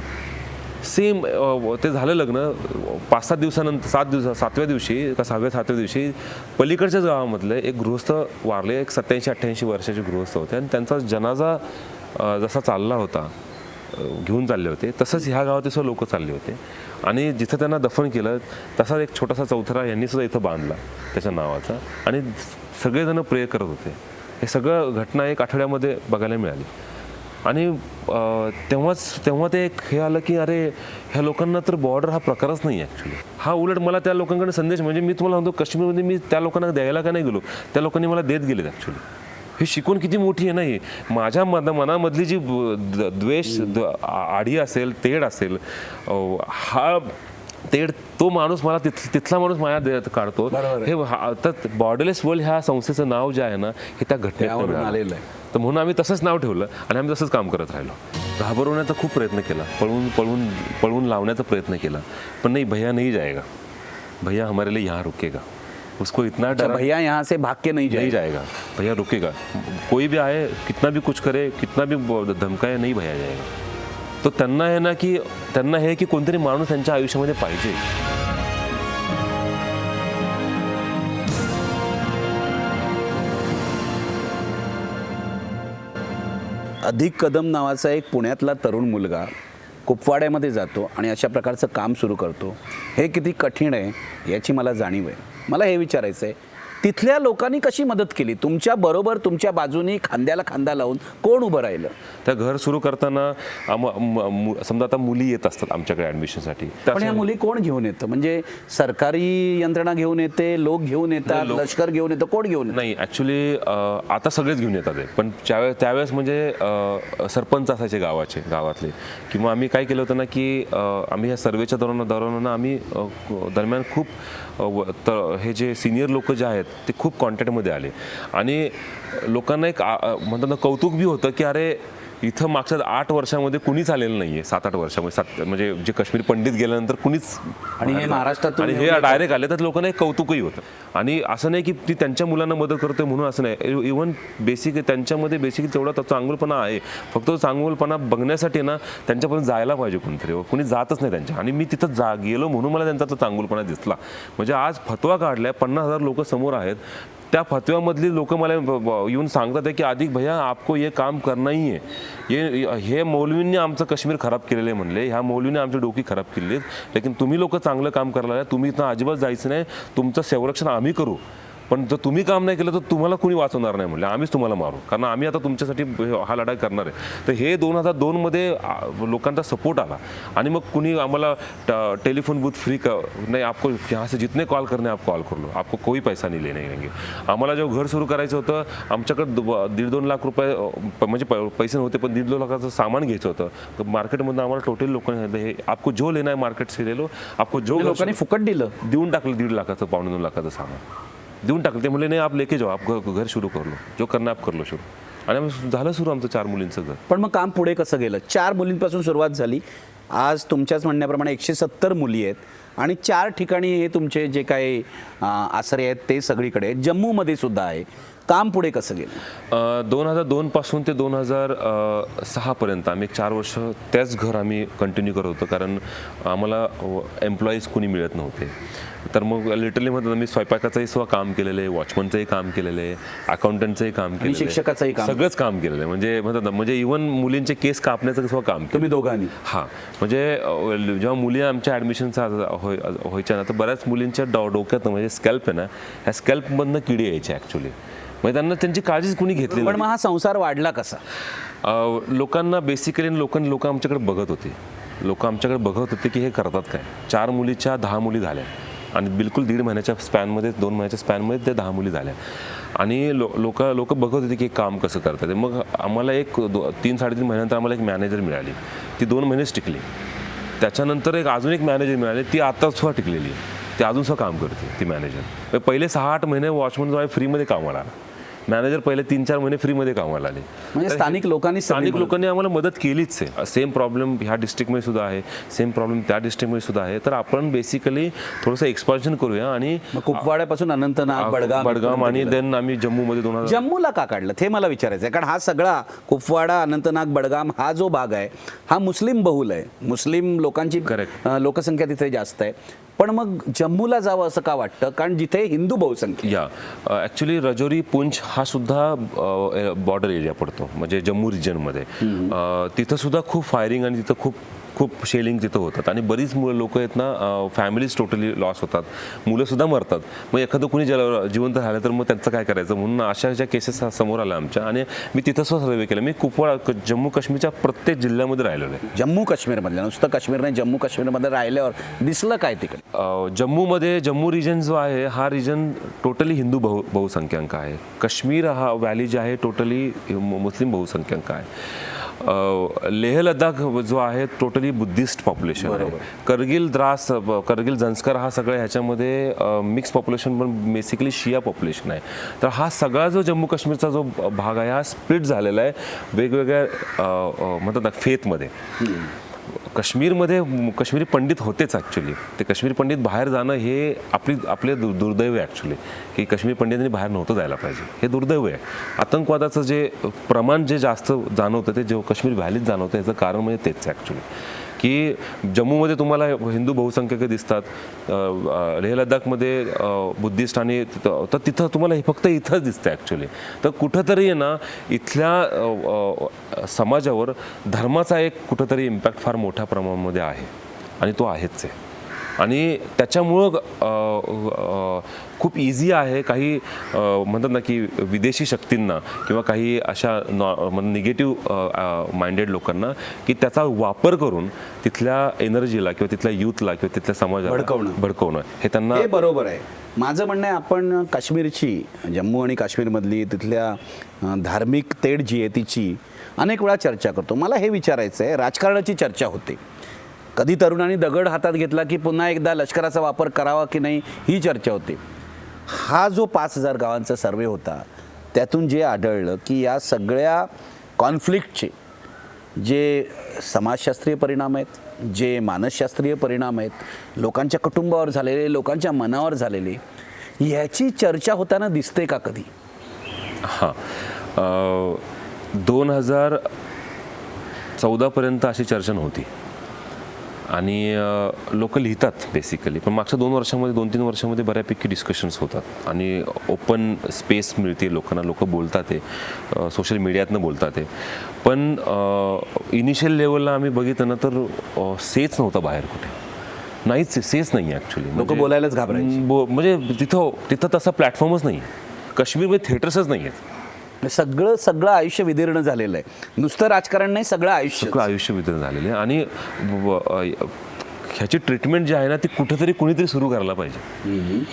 सेम ते झालं लग्न 5-7 दिवसानंतर 7व्या दिवशी का 6व्या-7व्या दिवशी पलीकडच्याच गावामधले एक गृहस्थ वारले. एक 87-88 वर्षाचे गृहस्थ होते आणि त्यांचा जनाजा जसा चालला होता, घेऊन चालले होते, तसंच ह्या गावात सुद्धा लोक चालले होते. आणि जिथं त्यांना दफन केलं तसाच एक छोटासा चौथरा यांनी सुद्धा इथं बांधला त्याच्या नावाचा. आणि सगळेजण प्रे करत होते. हे सगळं घटना एक आठवड्यामध्ये बघायला मिळाली. आणि तेव्हा ते एक हे आलं की अरे ह्या लोकांना तर बॉर्डर हा प्रकारच नाही आहे ॲक्च्युली. हा उलट मला त्या लोकांकडे संदेश, म्हणजे मी तुम्हाला म्हणतो काश्मीरमध्ये मी त्या लोकांना द्यायला का नाही गेलो, त्या लोकांनी मला देत गेलेत ॲक्च्युली. ही शिकवण किती मोठी आहे ना. ही माझ्या मनामधली जी द्वेष आडी असेल, तेढ असेल, हा तेढ तो माणूस मला तिथला माणूस माझ्या काढतो. हे तर बॉर्डरलेस वर्ल्ड ह्या संस्थेचं नाव जे आहे ना, हे त्या घटनेतून आलेलं आहे. तर म्हणून आम्ही तसंच नाव ठेवलं आणि आम्ही तसंच काम करत राहिलो. घाबरवण्याचा खूप प्रयत्न केला, पळवून लावण्याचा प्रयत्न केला, पण नाही, भैया नहीं जाएगा, भैया हमारे लिए यहाँ रुकेगा. उसको इतना डर, भैया यहाँ से भाग के नहीं जाएगा, भैया रुकेगा. कोई भी आए, कितना भी कुछ करे, कितना भी धमकाए, नहीं भैया जाएगा. तो त्यांना आहे ना की त्यांना हे की कोणतरी माणूस त्यांच्या आयुष्यामध्ये पाहिजे. अधिक कदम नावाचा एक पुण्यातला तरुण मुलगा कुपवाड्यामध्ये जातो आणि अशा प्रकारचं काम सुरू करतो. हे किती कठीण आहे याची मला जाणीव आहे. मला हे विचारायचं आहे, तिथल्या लोकांनी कशी मदत केली तुमच्या बरोबर, तुमच्या बाजूनी खांद्याला खांदा लावून कोण उभं राहिलं? त्या घर सुरू करताना समजा आता मुली येत असतात आमच्याकडे ॲडमिशनसाठी. पण ह्या मुली कोण घेऊन येतं? म्हणजे सरकारी यंत्रणा घेऊन येते, लोक घेऊन येतात, लष्कर घेऊन येतं, कोण घेऊन येतं? नाही, ॲक्च्युली आता सगळेच घेऊन येतात आहे. पण त्यावेळेस म्हणजे सरपंच असायचे गावातले. किंवा आम्ही काय केलं होतं ना की आम्ही ह्या सर्वेच्या दरम्यान आम्ही दरम्यान खूप हे जे सिनियर लोक जे आहेत ते खूप कॉन्टॅक्टमध्ये आले. आणि लोकांना एक म्हणतात ना कौतुक बी होतं की अरे इथं मागच्या 8 वर्षामध्ये कुणीच आलेलं नाहीये. 7-8 वर्षामध्ये म्हणजे जे काश्मीर पंडित गेल्यानंतर कुणीच, आणि हे महाराष्ट्रातून आणि हे डायरेक्ट आले, तर लोकांना एक कौतुकही होतं. आणि असं नाही की ती त्यांच्या मुलांना मदत करतोय म्हणून असं नाही. इव्हन बेसिक त्यांच्यामध्ये बेसिक तेवढा चांगुलपणा आहे. फक्त तो चांगुलपणा बघण्यासाठी ना त्यांच्यापर्यंत जायला पाहिजे कोणतरी. कुणी जातच नाही त्यांच्या. आणि मी तिथं गेलो म्हणून मला त्यांचा तो चांगुलपणा दिसला. म्हणजे आज फतवा काढलाय, 50,000 लोक समोर आहेत. त्या फतव्यामधली लोक मला येऊन सांगतात की अधिक भैया आपको ये काम करना ही आहे. हे मौलवींनी आमचं काश्मीर खराब केलेलं आहे म्हणले, ह्या मौलवीने आमची डोकी खराब केली आहेत. लेकिन तुम्ही लोक चांगलं काम करायला, तुम्ही इथं अजिबात जायचं नाही, तुमचं संरक्षण आम्ही करू. पण जर तुम्ही काम नाही केलं तर तुम्हाला कुणी वाचवणार नाही म्हणले, आम्हीच तुम्हाला मारू, कारण आम्ही आता तुमच्यासाठी हा लढाई करणार आहे. तर हे 2002मध्ये लोकांचा सपोर्ट आला. आणि मग कुणी आम्हाला टेलिफोन बूथ फ्री नाही, आपको यहाँ से जितने कॉल करणे आप कॉल कर लो, आपको कोई पैसा नाही लेणे लेंगे. आम्हाला जेव्हा घर सुरू करायचं होतं, आमच्याकडे 1.5-2 लाख रुपये म्हणजे पैसे नव्हते, पण 1.5-2 लाखाचं सामान घ्यायचं होतं. तर मार्केटमधून आम्हाला टोटल लोकांनी हे आपको जो लेना आहे मार्केट से ले लो, आपको जो लोकांनी फुकट दिलं, देऊन टाकलं. 1.5 लाखाचं 2.5 लाखाचं सामान देऊन टाकलं. ते म्हणले नाही आप लेके जाओ, आप घर शुरू कर लो, जो करना आप कर लो शुरू. आणि आम्ही झालं सुरू आमचं 4 मुलींचं घर. पण मग काम पुढे कसं गेलं? 4 मुलींपासून सुरुवात झाली, आज तुमच्याच म्हणण्याप्रमाणे 170 मुली आहेत आणि 4 ठिकाणी हे तुमचे जे काही आसरे आहेत ते सगळीकडे आहेत. जम्मूमध्ये सुद्धा आहे. काम पुढे कसं गेलं? 2002 पासून ते 2006 पर्यंत आम्ही 4 वर्ष त्याच घर आम्ही कंटिन्यू करत होतो, कारण आम्हाला एम्प्लॉईज कुणी मिळत नव्हते. तर मग लिटरली म्हणतात मी स्वयंपाकाचंही सुद्धा काम केलेलं आहे, वॉचमनचंही काम केलेलं आहे, अकाउंटंटचंही काम केलेलं आहे, शिक्षकाचंही काम. सगळंच काम केलेलं आहे. म्हणजे म्हणतात ना, म्हणजे इव्हन मुलींचे केस कापण्याचं सुद्धा काम केलं तुम्ही दोघांनी? हां, म्हणजे जेव्हा मुली आमच्या ॲडमिशनचा व्हायच्या ना, तर बऱ्याच मुलींच्या डोक्यात म्हणजे स्कॅल्प आहे ना, ह्या स्कॅल्पमधनं किडी यायची ॲक्च्युली. म्हणजे त्यांना त्यांची काळजीच कुणी घेतली पण मग हा संसार वाढला कसा? लोकांना बेसिकली लोक आमच्याकडे बघत होते. लोक आमच्याकडे बघत होते की हे करतात काय. 4 मुलीच्या 10 मुली झाल्या आणि बिलकुल 1.5 महिन्याच्या स्पॅनमध्ये, 2 महिन्याच्या स्पॅनमध्ये त्या 10 मुली झाल्या. आणि लोक बघत होते की हे काम कसं करतात. मग आम्हाला 3-3.5 महिन्यानंतर आम्हाला एक मॅनेजर मिळाली. ती 2 महिनेच टिकली. त्याच्यानंतर अजून एक मॅनेजर मिळाली, ती आता सुद्धा टिकलेली आहे. ती अजून सुद्धा काम करते ती मॅनेजर. पहिले 6-8 महिने वॉचमन जो आहे फ्रीमध्ये कामाला आला. मॅनेजर पहिले 3-4 महिने फ्रीमध्ये कामाला आले. म्हणजे स्थानिक लोकांनी आम्हाला मदत केलीच आहे. सेम प्रॉब्लेम ह्या डिस्ट्रिक्टमध्ये सुद्धा आहे, सेम प्रॉब्लेम त्या डिस्ट्रिक्टमध्ये सुद्धा आहे. तर आपण बेसिकली थोडंसं एक्सपान्शन करूया आणि कुपवाड्यापासून अनंतनाग, बडगाम आणि देन आम्ही जम्मूमध्ये 2000. जम्मूला का काढलं ते मला विचारायचं आहे. कारण हा सगळा कुपवाडा, अनंतनाग, बडगाम हा जो भाग आहे हा मुस्लिम बहुल आहे. मुस्लिम लोकांची लोकसंख्या तिथे जास्त आहे. पण मग जम्मूला जावं असं का वाटतं? कारण जिथे हिंदू बहुसंख्या. या ॲक्च्युली रजौरी, पुंछ हा सुद्धा बॉर्डर एरिया पडतो, म्हणजे जम्मू रिजनमध्ये. तिथं सुद्धा खूप फायरिंग आणि तिथं खूप शेलिंग तिथं होतात आणि बरीच लोक आहेत ना, फॅमिलीज टोटली लॉस होतात, मुलं सुद्धा मरतात. मग एखादं कुणी जिवंत झालं तर मग त्यांचं काय करायचं म्हणून अशा ज्या केसेस समोर आल्या आमच्या. आणि मी तिथं सुद्धा सर्वे केलं. मी कुपवाडा, जम्मू काश्मीरच्या प्रत्येक जिल्ह्यामध्ये राहिलेलो आहे. जम्मू काश्मीरमधल्या, नुसतं काश्मीर नाही, जम्मू काश्मीरमध्ये राहिल्यावर दिसलं काय तिकडे? जम्मू रिजन जो आहे हा रिजन टोटली हिंदू बहुसंख्याक आहे. काश्मीर हा व्हॅली जे आहे टोटली मुस्लिम बहुसंख्याक आहे. लेह लडाख जो आहे टोटली बुद्धिस्ट पॉप्युलेशन आहे. करगिल, द्रास, करगिल, झंस्कर हा सगळं ह्याच्यामध्ये मिक्स पॉप्युलेशन, पण बेसिकली शिया पॉप्युलेशन आहे. तर हा सगळा जो जम्मू काश्मीरचा जो भाग आहे हा स्प्लिट झालेला आहे वेगवेगळ्या म्हणतात ना फेथमध्ये. काश्मीरमध्ये काश्मीरी पंडित होतेच ॲक्च्युली. ते काश्मीरी पंडित बाहेर जाणं हे आपले दुर्दैव आहे ॲक्च्युली, की काश्मीरी पंडितांनी बाहेर नव्हतं जायला पाहिजे. हे दुर्दैव आहे. आतंकवादाचं जे प्रमाण जे जास्त जाणवतं ते जे काश्मीर व्हॅलीत जाणवतं याचं कारण म्हणजे तेच आहे ॲक्च्युली, की जम्मूमध्ये तुम्हाला हिंदू बहुसंख्यक दिसतात, लेह लडाखमध्ये बुद्धिस्ट, तर तिथं तुम्हाला हे फक्त इथंच दिसतं ॲक्च्युली. तर कुठंतरी आहे ना इथल्या समाजावर धर्माचा एक कुठंतरी इम्पॅक्ट फार मोठ्या प्रमाणामध्ये आहे आणि तो आहेच आहे. आणि त्याच्यामुळं खूप इझी आहे काही म्हणतात ना की विदेशी शक्तींना किंवा काही अशा निगेटिव्ह माइंडेड लोकांना की त्याचा वापर करून तिथल्या एनर्जीला किंवा तिथल्या यूथला किंवा तिथल्या समाजाला भडकवणं हे त्यांना. हे बरोबर आहे. माझं म्हणणं आहे, आपण काश्मीरची, जम्मू आणि काश्मीरमधली तिथल्या धार्मिक तेढ जी आहे तिची अनेक वेळा चर्चा करतो. मला हे विचारायचं आहे, राजकारणाची चर्चा होते. कधी तरुणांनी दगड हातात घेतला की पुन्हा एकदा लष्कराचा वापर करावा की नाही ही चर्चा होते. हा जो 5,000 गावांचा सर्वे होता त्यातून जे आढळलं की या सगळ्या कॉन्फ्लिक्टचे जे समाजशास्त्रीय परिणाम आहेत, जे मानसशास्त्रीय परिणाम आहेत, लोकांच्या कुटुंबावर झालेले, लोकांच्या मनावर झालेले, ह्याची चर्चा होताना दिसते का कधी? हां, 2014 पर्यंत अशी चर्चा नव्हती आणि लोक लिहितात बेसिकली. पण मागच्या 2 वर्षामध्ये, 2-3 वर्षामध्ये बऱ्यापैकी डिस्कशन्स होतात आणि ओपन स्पेस मिळते लोकांना. लोक बोलतात ते, सोशल मीडियातनं बोलतात ते. पण इनिशियल लेवलला आम्ही बघितलं ना तर सेच नव्हता बाहेर कुठे. नाहीच, सेच नाही आहे ॲक्च्युली. लोक बोलायलाच घाबरायचे. म्हणजे तिथं तसा प्लॅटफॉर्मच नाही. काश्मीरमध्ये थिएटर्सच नाही आहेत. सगळं आयुष्य विदीर्ण झालेलं आहे. नुसतं राजकारण नाही, सगळं आयुष्य विदीर्ण झालेलं आहे. आणि ह्याची ट्रीटमेंट जी आहे ना ती कुणीतरी सुरू करायला पाहिजे.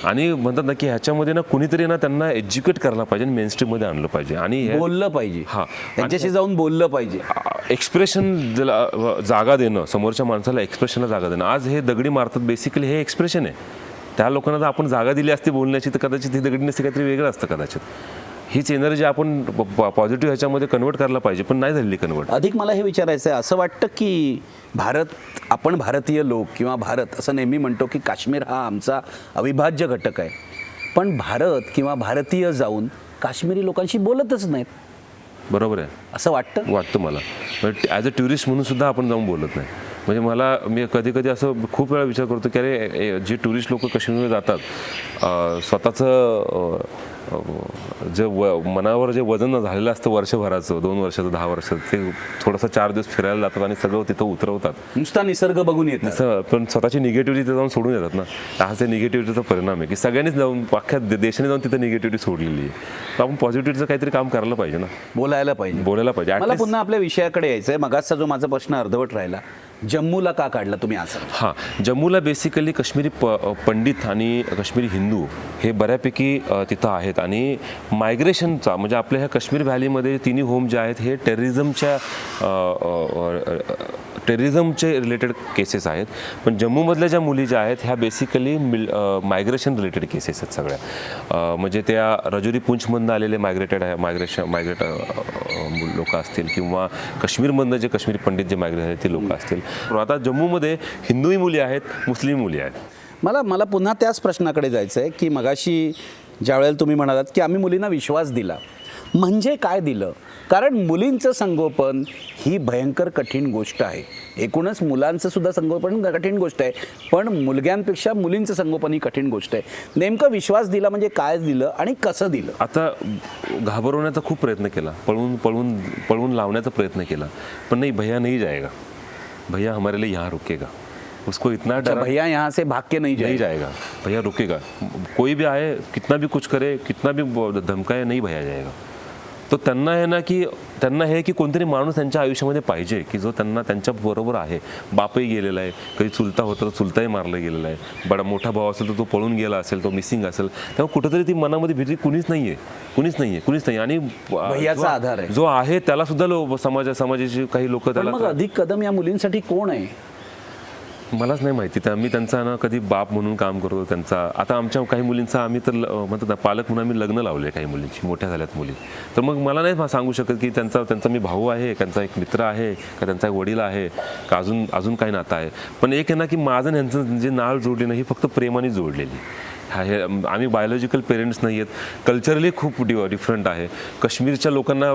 आणि म्हणतात ना की ह्याच्यामध्ये ना कुणीतरी ना त्यांना एज्युकेट करायला पाहिजे, मेनस्ट्रीममध्ये आणलं पाहिजे आणि बोललं पाहिजे. हां, त्यांच्याशी जाऊन बोललं पाहिजे. एक्सप्रेशन जागा देणं, समोरच्या माणसाला एक्सप्रेशनला जागा देणं. आज हे दगडी मारतात बेसिकली हे एक्सप्रेशन आहे. त्या लोकांना जर आपण जागा दिली असती बोलण्याची तर कदाचित ही दगडी नसते, काहीतरी वेगळं असतं कदाचित. हीच एनर्जी आपण पॉझिटिव्ह ह्याच्यामध्ये कन्वर्ट करायला पाहिजे, पण नाही झालेली कन्वर्ट. अधिक मला हे विचारायचं आहे, असं वाटतं की आपण भारतीय लोक किंवा भारत असं नेहमी म्हणतो की काश्मीर हा आमचा अविभाज्य घटक आहे, पण भारत किंवा भारतीय जाऊन काश्मीरी लोकांशी बोलतच नाहीत, बरोबर आहे असं वाटतं मला. ॲज अ टुरिस्ट म्हणून सुद्धा आपण जाऊन बोलत नाही. म्हणजे मी कधी कधी असं खूप वेळा विचार करतो की अरे जे टुरिस्ट लोक काश्मीरमध्ये जातात, स्वतःचं जे मनावर जे वजन झालेलं असतं वर्षभराचं, 2 वर्षाचं, 10 वर्षाचं, ते थोडंसं 4 दिवस फिरायला जातात आणि सगळं तिथं उतरवतात. नुसता निसर्ग बघून येतात, पण स्वतःची निगेटिव्हिटी तिथं जाऊन सोडून येतात ना. हा ते निगेटिव्हिटीचा परिणाम आहे की सगळ्यांनीच जाऊन अख्ख्या देशाने जाऊन तिथं निगेटिव्हिटी सोडलेली आहे. तर आपण पॉझिटिव्हिटीचं काहीतरी काम करायला पाहिजे ना, बोलायला पाहिजे. मला पुन्हा आपल्या विषयाकडे यायचं आहे. मगाचा जो माझा प्रश्न अर्धवट राहिला, जम्मूला का काढला तुम्ही असं? हां, जम्मूला बेसिकली काश्मीरी पंडित आणि काश्मीरी हिंदू हे बऱ्यापैकी तिथं आहेत आणि मायग्रेशनचा म्हणजे आपल्या ह्या काश्मीर व्हॅलीमध्ये तिन्ही होम जे आहेत हे टेररिझमचे रिलेटेड केसेस आहेत. पण जम्मूमधल्या ज्या मुली ज्या आहेत ह्या बेसिकली मायग्रेशन रिलेटेड केसेस आहेत सगळ्या. म्हणजे त्या रजौरी पुंछमधनं आलेले मायग्रेट लोक असतील किंवा काश्मीरमधनं जे काश्मीरी पंडित जे मायग्रेट आहेत ते लोक असतील. आता जम्मूमध्ये हिंदूही मुली आहेत, मुस्लिम मुली आहेत. मला पुन्हा त्याच प्रश्नाकडे जायचं आहे की मगाशी ज्या वेळेला तुम्ही म्हणालात की आम्ही मुलींना विश्वास दिला, म्हणजे काय दिलं? कारण मुलींचं संगोपन ही भयंकर कठीण गोष्ट आहे. एकूणच मुलांचं सुद्धा संगोपन कठीण गोष्ट आहे, पण मुलग्यांपेक्षा मुलींचं संगोपन ही कठीण गोष्ट आहे. नेमकं विश्वास दिला म्हणजे काय दिलं आणि कसं दिलं? आता घाबरवण्याचा खूप प्रयत्न केला, पळवून लावण्याचा प्रयत्न केला, पण नाही, भैया नहीं जाएगा, भैया हमारे लिए यहाँ रुकेगा, उसको इतना डरा, भैया यहाँ से भाग के नहीं जाएगा, भैया रुकेगा, कोई भी आए कितना भी कुछ करे कितना भी धमकाए, नहीं भैया जाएगा. तो त्यांना आहे ना की त्यांना हे की कोणतरी माणूस त्यांच्या आयुष्यामध्ये पाहिजे की जो त्यांना त्यांच्या बरोबर आहे. बापही गेलेला आहे, कधी चुलता होता तर चुलताही मारला गेलेला आहे, बडा मोठा भाव असेल तर तो पळून गेला असेल, तो मिसिंग असेल, तेव्हा कुठेतरी ती मनामध्ये भीती कुणीच नाहीये आणि भैयाचा आधार आहे जो आहे त्याला सुद्धा समाजाची काही लोक त्याला. मग अधिक कदम या मुलींसाठी कोण आहे? मलाच नाही माहिती. मी त्यांचा ना कधी बाप म्हणून काम करतो त्यांचा. आता आमच्या काही मुलींचा आम्ही तर म्हणतात ना पालक म्हणून आम्ही लग्न लावले काही मुलींची, मोठ्या झाल्यात मुली. तर मग मला नाही सांगू शकत की त्यांचा मी भाऊ आहे, त्यांचा एक मित्र आहे का, त्यांचा एक वडील आहे का, अजून काही नातं आहे. पण एक आहे ना की माझं यांचं जे नाळ जोडले नाही ही फक्त प्रेमाने जोडलेली. हे आम्ही बायोलॉजिकल पेरेंट्स नाही आहेत, कल्चरली खूप डिफरंट आहे. काश्मीरच्या लोकांना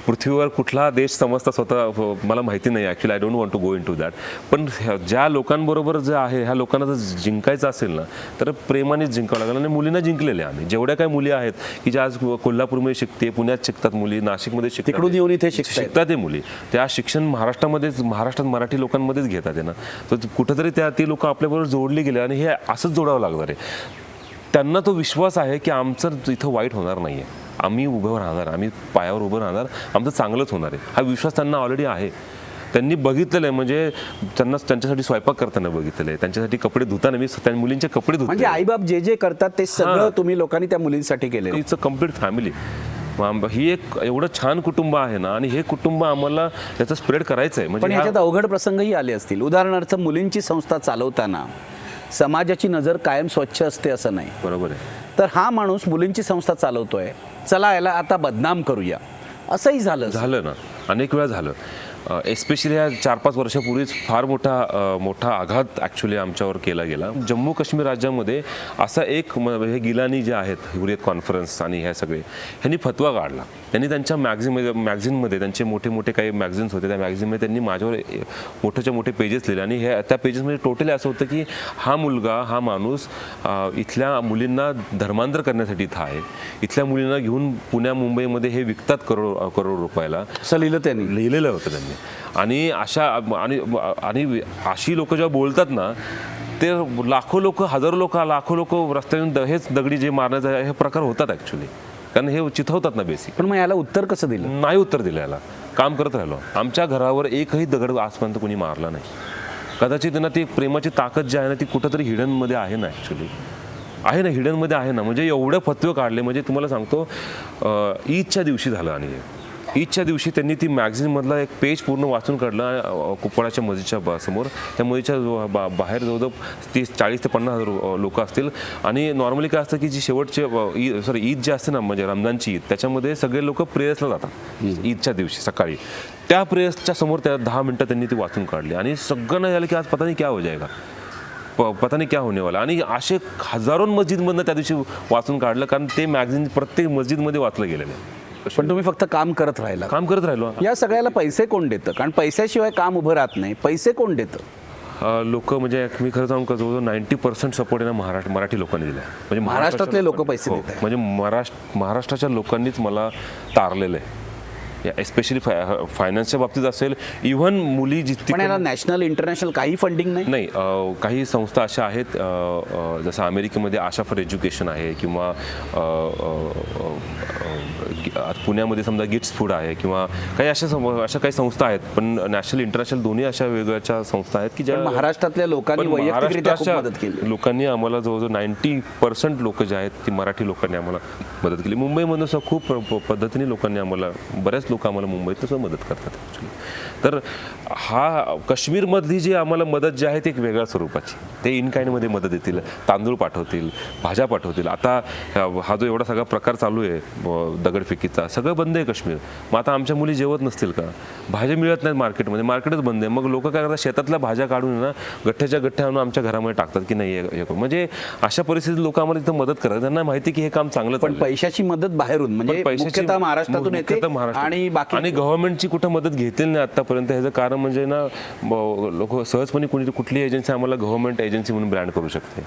पृथ्वीवर कुठला देश समजता स्वतः मला माहिती नाही actually, I don't want to go into that. पण ज्या लोकांबरोबर जे आहे ह्या लोकांना जर जिंकायचं असेल ना तर प्रेमानेच जिंकावं लागेल. आणि मुलींना जिंकलेले आम्ही, जेवढ्या काही मुली आहेत की ज्या आज कोल्हापूरमध्ये शिकते, पुण्यात शिकतात मुली, नाशिकमध्ये शिकतात, तिकडून येऊन इथे शिकतात ते मुली, त्या शिक्षण महाराष्ट्रात मराठी लोकांमध्येच घेतात आहे ना. तर कुठंतरी ती लोक आपल्याबरोबर जोडली गेले आणि हे असंच जोडावं लागणार आहे. त्यांना तो विश्वास आहे की आमचं इथं वाईट होणार नाही आहे, आम्ही उभं राहणार, आम्ही पायावर उभं राहणार, आमचं चांगलंच होणार आहे. हा विश्वास त्यांना ऑलरेडी आहे. त्यांनी बघितलेलं आहे, म्हणजे त्यांच्यासाठी स्वयंपाक करताना बघितलेलं आहे, त्यांच्यासाठी कपडे धुताना मी त्या मुलींचे कपडे धुतो. म्हणजे आईबाप जे करतात ते सगळं तुम्ही लोकांनी त्या मुलींसाठी केलं. It's a complete family. ही एक एवढं छान कुटुंब आहे ना आणि हे कुटुंब आम्हाला त्याचं स्प्रेड करायचं आहे. पण याच्यात अवघड प्रसंगही आले असतील. उदाहरणार्थ मुलींची संस्था चालवताना समाजाची नजर कायम स्वच्छ असते असं नाही. बरोबर आहे. तर हा माणूस मुलींची संस्था चालवतोय, चला याला आता बदनाम करूया, असंही झालं ना, अनेक वेळा झालं. एस्पेशली या 4-5 वर्षापूर्वीच फार मोठा आघात ॲक्च्युली आमच्यावर केला गेला. जम्मू काश्मीर राज्यामध्ये असा एक हे गिलानी जे आहेत, हुरियत कॉन्फरन्स आणि ह्या सगळे, ह्यांनी फतवा काढला. त्यांनी त्यांच्या मॅगझिनमध्ये त्यांचे मोठे काही मॅगझिन्स होते, त्या मॅगझिनमध्ये त्यांनी माझ्यावर मोठे पेजेस लिहिले आणि हे त्या पेजेसमध्ये टोटली असं होतं की हा माणूस इथल्या मुलींना धर्मांतर करण्यासाठी इथं आहे, इथल्या मुलींना घेऊन पुण्या मुंबईमध्ये हे विकतात करोड रुपयाला, असं लिहिलेलं होतं त्यांनी. आणि अशी लोक जेव्हा बोलतात ना ते लाखो लोक रस्त्यावरून हेच दगडी जे मारण्याचा हे प्रकार होतात ॲक्च्युली, कारण हे चिथवतात ना बेसिक. पण मग याला उत्तर कसं दिलं? नाही उत्तर दिलं याला. काम करत राहिलो. आमच्या घरावर एकही दगड आजपर्यंत कोणी मारला नाही. कदाचित ना ती प्रेमाची ताकद जी आहे ना ती कुठंतरी हिडनमध्ये आहे ना, ॲक्च्युली आहे ना, हिडनमध्ये आहे ना. म्हणजे एवढे फतवे काढले, म्हणजे तुम्हाला सांगतो ईदच्या दिवशी झालं. आणि ईदच्या दिवशी त्यांनी ती मॅगझिनमधला एक पेज पूर्ण वाचून काढलं कुपवाडाच्या मस्जिदच्या समोर. त्या मस्जिदच्या बाहेर जवळजवळ 40 ते 50 हजार लोक असतील. आणि नॉर्मली काय असतं की जी शेवटचे ईद जे असते ना, म्हणजे रमजानची ईद, त्याच्यामध्ये सगळे लोक प्रेयर्सला जातात ईदच्या दिवशी सकाळी. त्या प्रेयर्सच्या समोर त्या 10 मिनटं त्यांनी ती वाचून काढली आणि सगळ्यांना झालं की आज पता नाही क्या हो जाएगा, पता नाही क्या होने वाला. आणि असे हजारो मस्जिदमधनं त्या दिवशी वाचून काढलं, कारण ते मॅगझिन प्रत्येक मस्जिदमध्ये वाचलं गेलेलं आहे. पण तुम्ही फक्त काम करत राहिला. काम करत राहिलो. या सगळ्याला पैसे कोण देतं? कारण पैशाशिवाय काम उभं राहत नाही. पैसे कोण देतं? लोक म्हणजे मी खरं सांगू का, जवळजवळ 90% सपोर्ट आहे ना मराठी लोकांनी दिला. म्हणजे महाराष्ट्रातले लोक पैसे हो, देत आहेत. म्हणजे महाराष्ट्राच्या लोकांनीच मला तारलेलं आहे, एस्पेशली फायनान्सच्या बाबतीत असेल. इव्हन मुली पण याला नॅशनल इंटरनॅशनल काही फंडिंग नाही. नाही, काही संस्था अशा आहेत, जसं अमेरिकेमध्ये आशा फॉर एज्युकेशन आहे, किंवा पुण्यामध्ये समजा गिट्स फूड आहे, किंवा काही अशा काही संस्था आहेत. पण नॅशनल इंटरनॅशनल दोन्ही अशा वेगळ्या संस्था आहेत की ज्या महाराष्ट्रातल्या लोकांनी वैयक्तिकरित्या खूप मदत केली. लोकांनी आम्हाला जवळजवळ 90% लोक जे आहेत ती मराठी लोकांनी आम्हाला मदत केली. मुंबईमधून सुद्धा खूप पद्धतीने लोकांनी आम्हाला, बऱ्याच लोक आम्हाला मुंबईत सुद्धा मदत करतात ॲक्च्युली. तर हा काश्मीरमधली जी आम्हाला मदत जी आहे ती एक वेगळ्या स्वरूपाची. ते इन काइंडमध्ये मदत देतील, तांदूळ पाठवतील, भाज्या पाठवतील. आता हा जो एवढा सगळा प्रकार चालू आहे दगडफेकीचा, सगळं बंद आहे काश्मीर. मग आता आमच्या मुली जेवत नसतील का? भाज्या मिळत नाहीत मार्केटमध्ये, मार्केटच बंद आहे. मग लोक काय करतात, शेतातल्या भाज्या काढून ना गठ्ठ्याच्या गठ्ठ्या आणून आमच्या घरामध्ये टाकतात की नाही हे करू. म्हणजे अशा परिस्थितीत लोक आम्हाला तिथं मदत करतात. त्यांना माहिती की हे काम चांगलं. पण पैशाची मदत बाहेरून, म्हणजे मुख्यतः महाराष्ट्रातून येते आणि बाकी आणि गव्हर्नमेंटची कुठं मदत घेतील नाही आतापर्यंत. ह्याचं कारण म्हणजे ना, लोक सहजपणे कुठली एजन्सी आम्हाला गव्हर्नमेंट एजन्सी म्हणून ब्रँड करू शकते.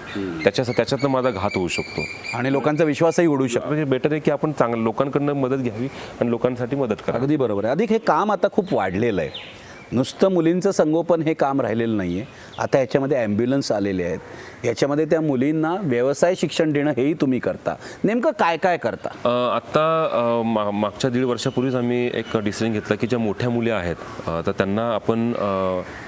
त्याच्यातनं माझा घात होऊ शकतो आणि लोकांचा विश्वासही उडू शकतो. म्हणजे बेटर आहे की आपण चांगलं लोकांकडनं मदत घ्यावी आणि लोकांसाठी मदत करा. अगदी बरोबर आहे. अधिक हे काम आता खूप वाढलेलं आहे. नुसतं मुलींचं संगोपन हे काम राहिलेलं नाही आहे. आता याच्यामध्ये ॲम्ब्युलन्स आलेले आहेत. याच्यामध्ये त्या मुलींना व्यवसाय शिक्षण देणं हेही तुम्ही करता. नेमकं काय काय करता? आत्ता मागच्या 1.5 वर्षापूर्वीच आम्ही एक डिसिजन घेतला की ज्या मोठ्या मुली आहेत तर त्यांना आपण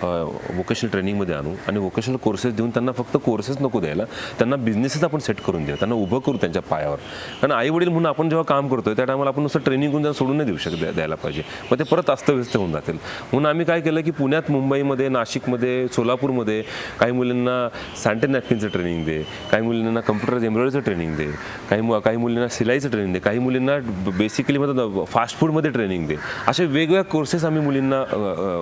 वोकेशनल ट्रेनिंगमध्ये आणू आणि वोकेशनल कोर्सेस देऊन त्यांना फक्त कोर्सेस नको द्यायला, त्यांना बिझनेसेस आपण सेट करून देऊ, त्यांना उभं करू त्यांच्या पायावर. कारण आई वडील म्हणून आपण जेव्हा काम करतोय त्या टायमाला आपण नुसतं ट्रेनिंग करून त्यांना सोडून नाही देऊ द्यायला पाहिजे. मग ते परत अस्तव्यस्त होऊन जातील. म्हणून आम्ही काय केलं की पुण्यात, मुंबईमध्ये, नाशिकमध्ये, सोलापूरमध्ये काही मुलींना सॅनिटरी नॅपकिनचं ट्रेनिंग दे, काही मुलींना कम्प्युटर एम्ब्रॉयडरीचं ट्रेनिंग दे, काही मुलींना सिलाईचं ट्रेनिंग दे, काही मुलींना बेसिकली मतलब फास्ट फूडमध्ये ट्रेनिंग दे. असे वेगवेगळे कोर्सेस आम्ही मुलींना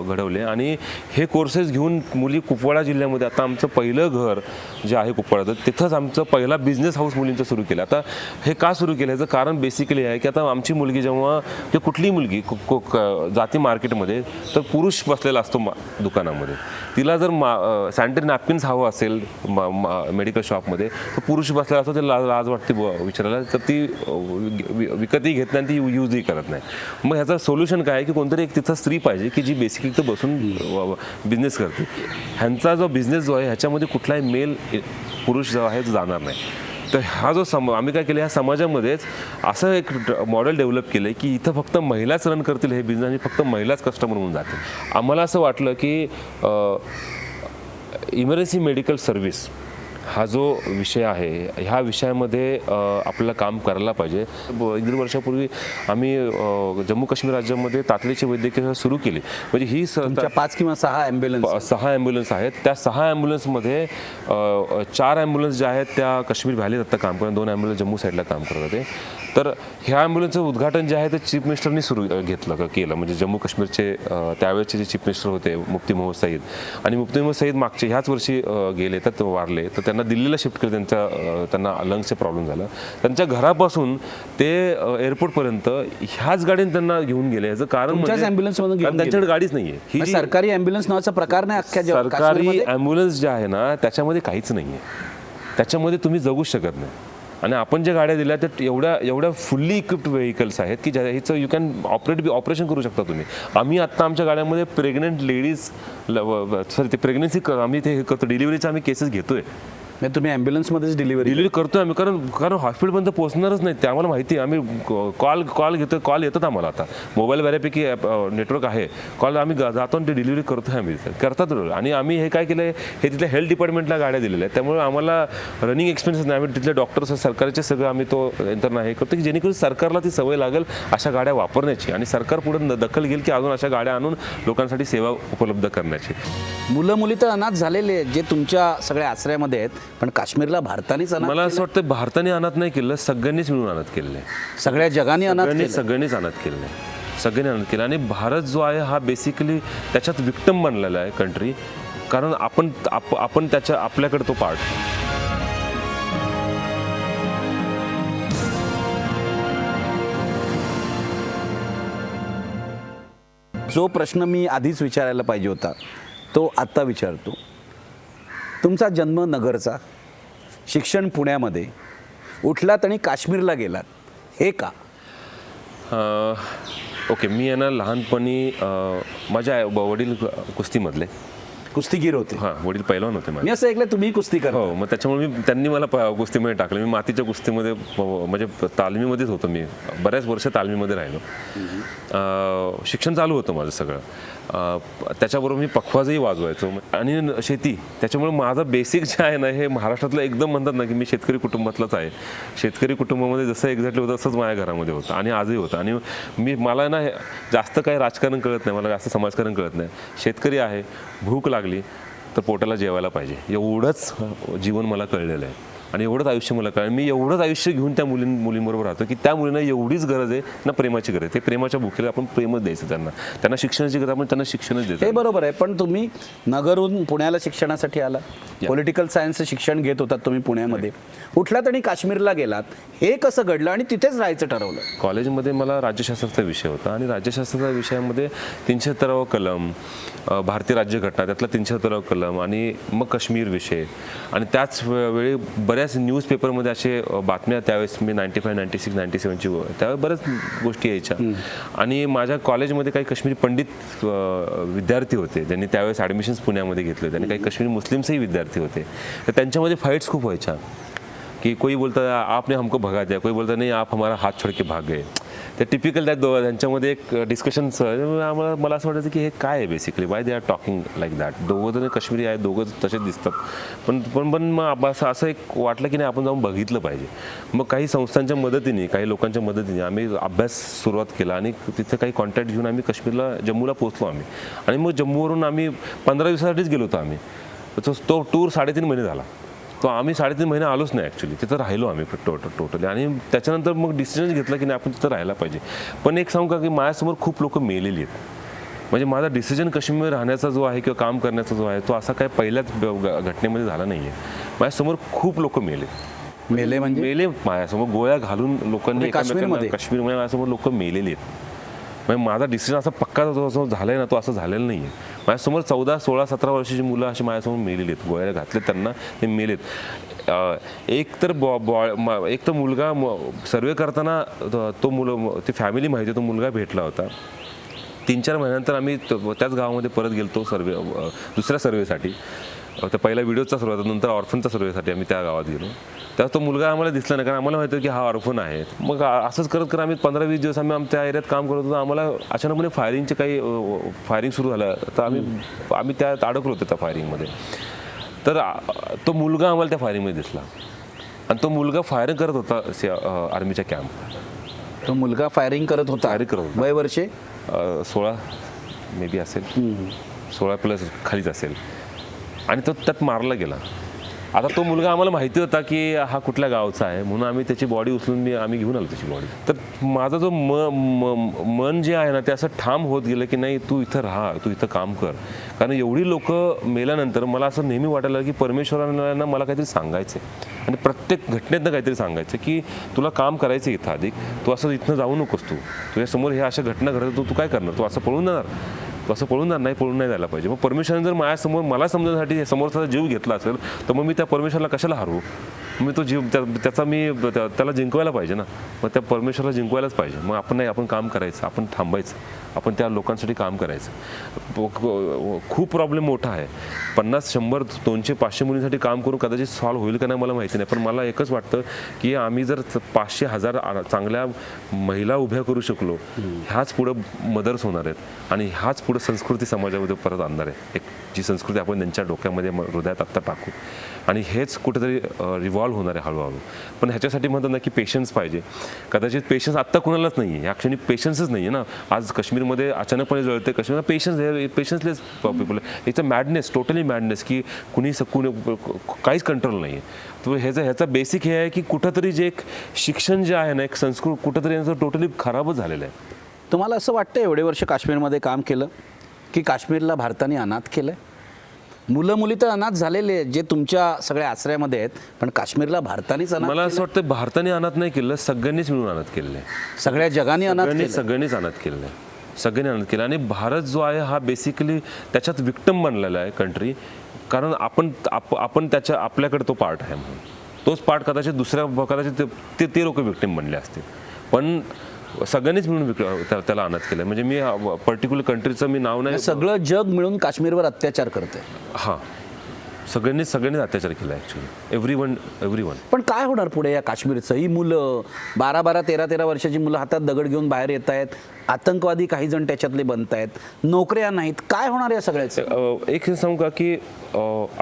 घडवले आणि हे कोर्सेस घेऊन मुली कुपवाडा जिल्ह्यामध्ये, आता आमचं पहिलं घर जे आहे कुपवाडाचं, तिथंच आमचं पहिला बिझनेस हाऊस मुलींचं सुरू केलं. आता हे का सुरू केलं याचं कारण बेसिकली आहे की आता आमची मुलगी जेव्हा ते कुठलीही मुलगी जाती मार्केटमध्ये तर पुरुष बसलेला असतो दुकानामध्ये, तिला जर सॅनिटरी नॅपकिन्स हवं असेल मेडिकल शॉपमध्ये तर पुरुष बसलेला असतो, ते लाज वाटते विचारायला, तर ती विकतही घेत नाही आणि ती यूजही करत नाही. मग ह्याचं सोल्युशन काय आहे की कोणतरी एक तिथं स्त्री पाहिजे की जी बेसिकली तर बसून बिझनेस करते. ह्यांचा जो बिझनेस जो आहे ह्याच्यामध्ये कुठलाही मेल पुरुष जो आहे तो जाणार नाही. तर हा जो आम्ही काय केलं, ह्या समाजामध्येच असं एक मॉडेल डेव्हलप केलं की इथं फक्त महिलाच रन करतील हे बिझनेस आणि फक्त महिलाच कस्टमर म्हणून जातील. आम्हाला असं वाटलं की इमर्जन्सी मेडिकल सर्व्हिस हा जो विषय आहे ह्या विषयामध्ये आपल्याला काम करायला पाहिजे. 1.5 वर्षापूर्वी आम्ही जम्मू काश्मीर राज्यामध्ये तातडीची वैद्यकीय सेवा सुरू केली. म्हणजे ही 5 किंवा 6 ॲम्ब्युलन्स आहेत. त्या 6 ॲम्ब्युलन्समध्ये 4 ॲम्ब्युलन्स ज्या आहेत त्या काश्मीर व्हॅलीत आता काम करतात, 2 ॲम्ब्युलन्स जम्मू साईडला काम करत होते. तर ह्या ॲम्ब्युलन्सचं उद्घाटन जे आहे ते चीफ मिनिस्टरनी केलं. म्हणजे जम्मू काश्मीरचे त्यावेळेचे जे चीफ मिनिस्टर होते मुफ्ती मोहम्मद सईद, आणि मुफ्ती मोहम्मद सईद मागचे ह्याच वर्षी गेले तर वारले, तर त्यांना दिल्लीला शिफ्ट केलं. त्यांना लंग्सचे प्रॉब्लेम झाला. त्यांच्या घरापासून ते एअरपोर्टपर्यंत ह्याच गाडीने त्यांना घेऊन गेले. याचं कारण त्यांच्याकडे गाडीच नाहीये. ही सरकारी ॲम्ब्युलन्स नावाचा प्रकार नाही. अख्ख्या सरकारी ॲम्ब्युलन्स जे आहे ना त्याच्यामध्ये काहीच नाहीये. त्याच्यामध्ये तुम्ही जगूच शकत नाही. आणि आपण ज्या गाड्या दिल्या त्या एवढ्या फुल्ली इक्विप्ड व्हेकल्स आहेत की ह्याचं यू कॅन ऑपरेशन करू शकता तुम्ही. आम्ही आत्ता आमच्या गाड्यामध्ये प्रेग्नंट लेडीज ते प्रेग्नन्सी आम्ही ते करतो, डिलिव्हरीच्या आम्ही केसेस घेतोय. म्हणजे तुम्ही ॲम्ब्युलन्समध्येच डिलिव्हरी डिलिव्हरी करतोय आम्ही, कारण कारण हॉस्पिटलपर्यंत पोहोचणारच नाही ते आम्हाला माहिती आहे. आम्ही कॉल घेतो, कॉल येतात आम्हाला. आता मोबाईल बऱ्यापैकी नेटवर्क आहे, कॉल आम्ही जातो आणि ते डिलिव्हरी करतोय आम्ही, करतात. आणि आम्ही हे काय केलं आहे, हे तिथल्या हेल्थ डिपार्टमेंटला गाड्या दिलेल्या आहेत, त्यामुळे आम्हाला रनिंग एक्सपेन्सेस नाही. आम्ही तिथले डॉक्टर्स सरकारचे सगळं आम्ही तो यंत्रणा हे करतो की जेणेकरून सरकारला ती सवय लागेल अशा गाड्या वापरण्याची, आणि सरकार पुढे दखल घेईल की अजून अशा गाड्या आणून लोकांसाठी सेवा उपलब्ध करण्याची. मुलं मुली तर अनाथ झालेले आहेत जे तुमच्या सगळ्या आश्रयामध्ये आहेत, पण काश्मीरला भारतानेच अनाथ मला असं वाटतं भारताने अनाथ नाही केलं, सगळ्यांनीच मिळून अनाथ केलेलं आहे. सगळ्या जगाने अनाथ केलं. सगळ्यांनीच अनाथ केलेलं आहे, सगळ्यांनी अनाथ केलं. आणि भारत जो आहे हा बेसिकली त्याच्यात विक्टम बनलेला आहे कंट्री, कारण आपण त्याच्या आपल्याकडे तो पार्ट. जो प्रश्न मी आधीच विचारायला पाहिजे होता तो आत्ता विचारतो. तुमचा जन्म नगरचा, शिक्षण पुण्यामध्ये, उठलात आणि काश्मीरला गेलात, हे का? ओके, मी आहे ना लहानपणी माझ्या वडील कुस्तीमधले, कुस्तीगीर होते. हां, वडील पैलवान होते माझे. मी असं ऐकलं तुम्ही कुस्ती करा. हो, मग त्याच्यामुळे त्यांनी मला कुस्तीमध्ये टाकलं. मी मातीच्या कुस्तीमध्ये म्हणजे तालमीमध्येच होतो, मी बऱ्याच वर्ष तालमीमध्ये राहिलो. शिक्षण चालू होतं माझं सगळं. त्याच्याबरोबर मी पखवाजही वाजवायचो आणि शेती. त्याच्यामुळे माझं बेसिक जे आहे ना, हे महाराष्ट्रातलं एकदम म्हणतात ना की मी शेतकरी कुटुंबातलाच आहे. शेतकरी कुटुंबामध्ये जसं एक्झॅक्टली होतं तसंच माझ्या घरामध्ये होतं आणि आजही होतं. आणि मला ना जास्त काही राजकारण कळत नाही, मला जास्त समाजकारण कळत नाही. शेतकरी आहे, भूक लागली तर पोटाला जेवायला पाहिजे, एवढंच जीवन मला कळलेलं आहे. आणि एवढंच आयुष्य मला कळलं. मी एवढंच आयुष्य घेऊन त्या मुलींबरोबर राहतो की त्या मुलींना एवढीच गरज आहे ना, प्रेमाची गरज आहे. ते प्रेमाच्या भुकेला आपण प्रेमच द्यायचं, त्यांना शिक्षणाची गरज आपण त्यांना शिक्षणच देतो. हे बरोबर आहे, पण तुम्ही नगरहून पुण्याला शिक्षणासाठी आला, पॉलिटिकल सायन्सचं शिक्षण घेत होतात तुम्ही पुण्यामध्ये, उठलात आणि काश्मीरला गेलात, हे कसं घडलं आणि तिथेच राहायचं ठरवलं? कॉलेजमध्ये मला राज्यशास्त्राचा विषय होता आणि राज्यशास्त्राच्या विषयामध्ये 370 कलम, भारतीय राज्यघटना त्यातला 370 कलम आणि मग काश्मीर विषय. आणि त्याच वेळी बऱ्याच न्यूजपेपरमध्ये असे बातम्या, त्यावेळेस मी 95, 96, 97ची त्यावेळेस बऱ्याच गोष्टी यायच्या. आणि माझ्या कॉलेजमध्ये काही काश्मीरी पंडित विद्यार्थी होते ज्यांनी त्यावेळेस ॲडमिशन्स पुण्यामध्ये घेतले होते आणि काही काश्मीरी मुस्लिम्सही विद्यार्थी होते. तर त्यांच्यामध्ये फाईट्स खूप व्हायच्या कि कोई बोलता आपने हमको भगा दिया, कोई बोलता नहीं आप हमारा हात छोड़ के भाग गए. ते टिपिकल त्यांच्यामध्ये एक डिस्कशन्स. मला असं वाटायचं की हे काय आहे basically, Y they are talking like that. दोघं जण काश्मीरी आहे, दोघं तसेच दिसतात, पण मग असं एक वाटलं की नाही आपण जाऊन बघितलं पाहिजे. मग काही संस्थांच्या मदतीने, काही लोकांच्या मदतीने आम्ही अभ्यास सुरुवात केला आणि तिथे काही कॉन्टॅक्ट घेऊन आम्ही काश्मीरला, जम्मूला पोहोचलो आम्ही. आणि मग जम्मूवरून आम्ही 15 दिवसासाठीच गेलो होतो आम्ही. तो टूर 3.5 महिने झाला. तो आम्ही 3.5 महिने आलोच नाही ॲक्च्युली, तिथं राहिलो आम्ही टोटली. आणि त्याच्यानंतर मग डिसिजन घेतला की नाही आपण तिथं राहायला पाहिजे. पण एक सांगू का की माझ्यासमोर खूप लोक मेलेली आहेत. म्हणजे माझा डिसिजन काश्मीर राहण्याचा जो आहे किंवा काम करण्याचा जो आहे तो असा काय पहिल्याच घटनेमध्ये झाला नाही आहे. माझ्यासमोर खूप लोक मेले म्हणजे माझ्यासमोर गोळ्या घालून लोकांनी काश्मीरमध्ये माझ्यासमोर लोक मेलेली आहेत. म्हणजे माझा डिसिजन असा पक्का जो झाला आहे ना, तो असं झालेला नाही आहे. माझ्यासमोर 14, 16, 17 वर्षाची मुलं अशी माझ्यासमोर मेलेली आहेत, गोळ्या घातले त्यांना, ते मेलेत. एक तर मुलगा सर्वे करताना ती फॅमिली माहिती, तो मुलगा भेटला होता. 3-4 महिन्यानंतर आम्ही त्याच गावामध्ये परत गेलो दुसऱ्या सर्वेसाठी. त्या पहिला व्हिडिओचा सर्वे, नंतर ऑर्फनचा सर्वेसाठी आम्ही त्या गावात गेलो. तेव्हा तो मुलगा आम्हाला दिसला नाही, कारण आम्हाला माहिती की हा ऑर्फन आहे. मग असंच करत आम्ही 15-20 दिवस आम्ही त्या एरियात काम करत होतो. आम्हाला अचानकपणे फायरिंग सुरू झालं, तर आम्ही त्यात अडकलो होतो त्या फायरिंगमध्ये. तर तो मुलगा आम्हाला त्या फायरिंगमध्ये दिसला आणि तो मुलगा फायरिंग करत होता आर्मीच्या कॅम्प. तो मुलगा फायरिंग करत होता. वय वर्षे 16 मे बी असेल, 16+ खालीच असेल. आणि तो त्यात मारला गेला. आता तो मुलगा आम्हाला माहिती होता की हा कुठल्या गावचा आहे, म्हणून आम्ही त्याची बॉडी उचलून आम्ही घेऊन आलो त्याची बॉडी. तर माझा जो मन जे आहे ना, ते असं ठाम होत गेलं की नाही, तू इथं राहा, तू इथं काम कर. कारण एवढी लोक मेल्यानंतर मला असं नेहमी वाटायला की परमेश्वरांना मला काहीतरी सांगायचं आहे आणि प्रत्येक घटनेतनं काहीतरी सांगायचं की तुला काम करायचं इथं अधिक, तू असं इथनं जाऊ नकोस, तुझ्यासमोर हे अशा घटना घडत, तू काय करणार, तू असं पळून जाणार, तू असं पळून नाही जायला पाहिजे. मग परमेश्वराने जर माझ्यासमोर मला समजण्यासाठी समोरचा जीव घेतला असेल तर मग मी त्या परमेश्वराला कशाला हरवू. मी तो जीव त्याचा मी त्याला जिंकवायला पाहिजे ना, मग त्या परमेश्वराला जिंकवायलाच पाहिजे. मग आपण नाही, आपण काम करायचं, आपण थांबायचं, आपण त्या लोकांसाठी काम करायचं. खूप प्रॉब्लेम मोठा आहे. 50, 100, 200, 500 मुलींसाठी काम करून कदाचित सॉल्व्ह होईल का नाही मला माहिती नाही, पण मला एकच वाटतं की आम्ही जर 500, 1000 चांगल्या महिला उभ्या करू शकलो, ह्याच पुढं मदर्स होणार आहेत आणि ह्याच पुढं संस्कृती समाजामध्ये परत आणणार आहे. एक जी संस्कृती आपण त्यांच्या डोक्यामध्ये हृदयात आत्ता टाकू आणि हेच कुठेतरी रिव्हॉल्व्ह होणार आहे हळूहळू. पण ह्याच्यासाठी म्हणतात ना की पेशन्स पाहिजे. कदाचित पेशन्स आत्ता कुणालाच नाही आहे, ह्या क्षणी पेशन्सच नाही आहे ना. आज काश्मीरमध्ये अचानकपणे जळते Kashmir, patienceless people. It's a madness, totally madness, की कुणी काहीच कंट्रोल नाही आहे. तर ह्याचा बेसिक हे आहे की कुठंतरी जे एक शिक्षण जे आहे ना, एक संस्कृत कुठंतरी यांचं टोटली खराबच झालेलं आहे. तुम्हाला असं वाटतं एवढे वर्ष काश्मीरमध्ये काम केलं की काश्मीरला भारताने अनाथ केलं आहे? मुलं मुली तर अनाथ झालेले आहेत जे तुमच्या सगळ्या आश्रयामध्ये आहेत, पण काश्मीरला भारतानेच अनाथ मला असं वाटतं भारताने अनाथ नाही केलं, सगळ्यांनीच मिळून अनाथ केलेलं आहे. सगळ्या जगाने अनाथ केलं. सगळ्यांनीच अनाथ केलेलं आहे, सगळ्यांनी अनाथ केलं. आणि भारत जो आहे हा बेसिकली त्याच्यात विक्टम बनलेला आहे कंट्री. कारण आपण त्याच्या आपल्याकडे तो पार्ट आहे म्हणून. तोच पार्ट कदाचित कदाचित ते लोक विक्टिम बनले असतील, पण सगळ्यांनीच मिळून त्याला अनाथ केलं. म्हणजे मी पर्टिक्युलर कंट्रीचं मी नाव नाही, सगळं जग मिळून काश्मीरवर अत्याचार करते. हां, सगळ्यांनीच अत्याचार केला ॲक्च्युली, एव्हरीवन. पण काय होणार पुढे या काश्मीरचं? ही मुलं 12-12, 13-13 वर्षाची मुलं हातात दगड घेऊन बाहेर येत आहेत, आतंकवादी काही जण त्याच्यातले बनत आहेत, नोकऱ्या नाहीत, काय होणार या सगळ्याचं? एक हे सांगू का की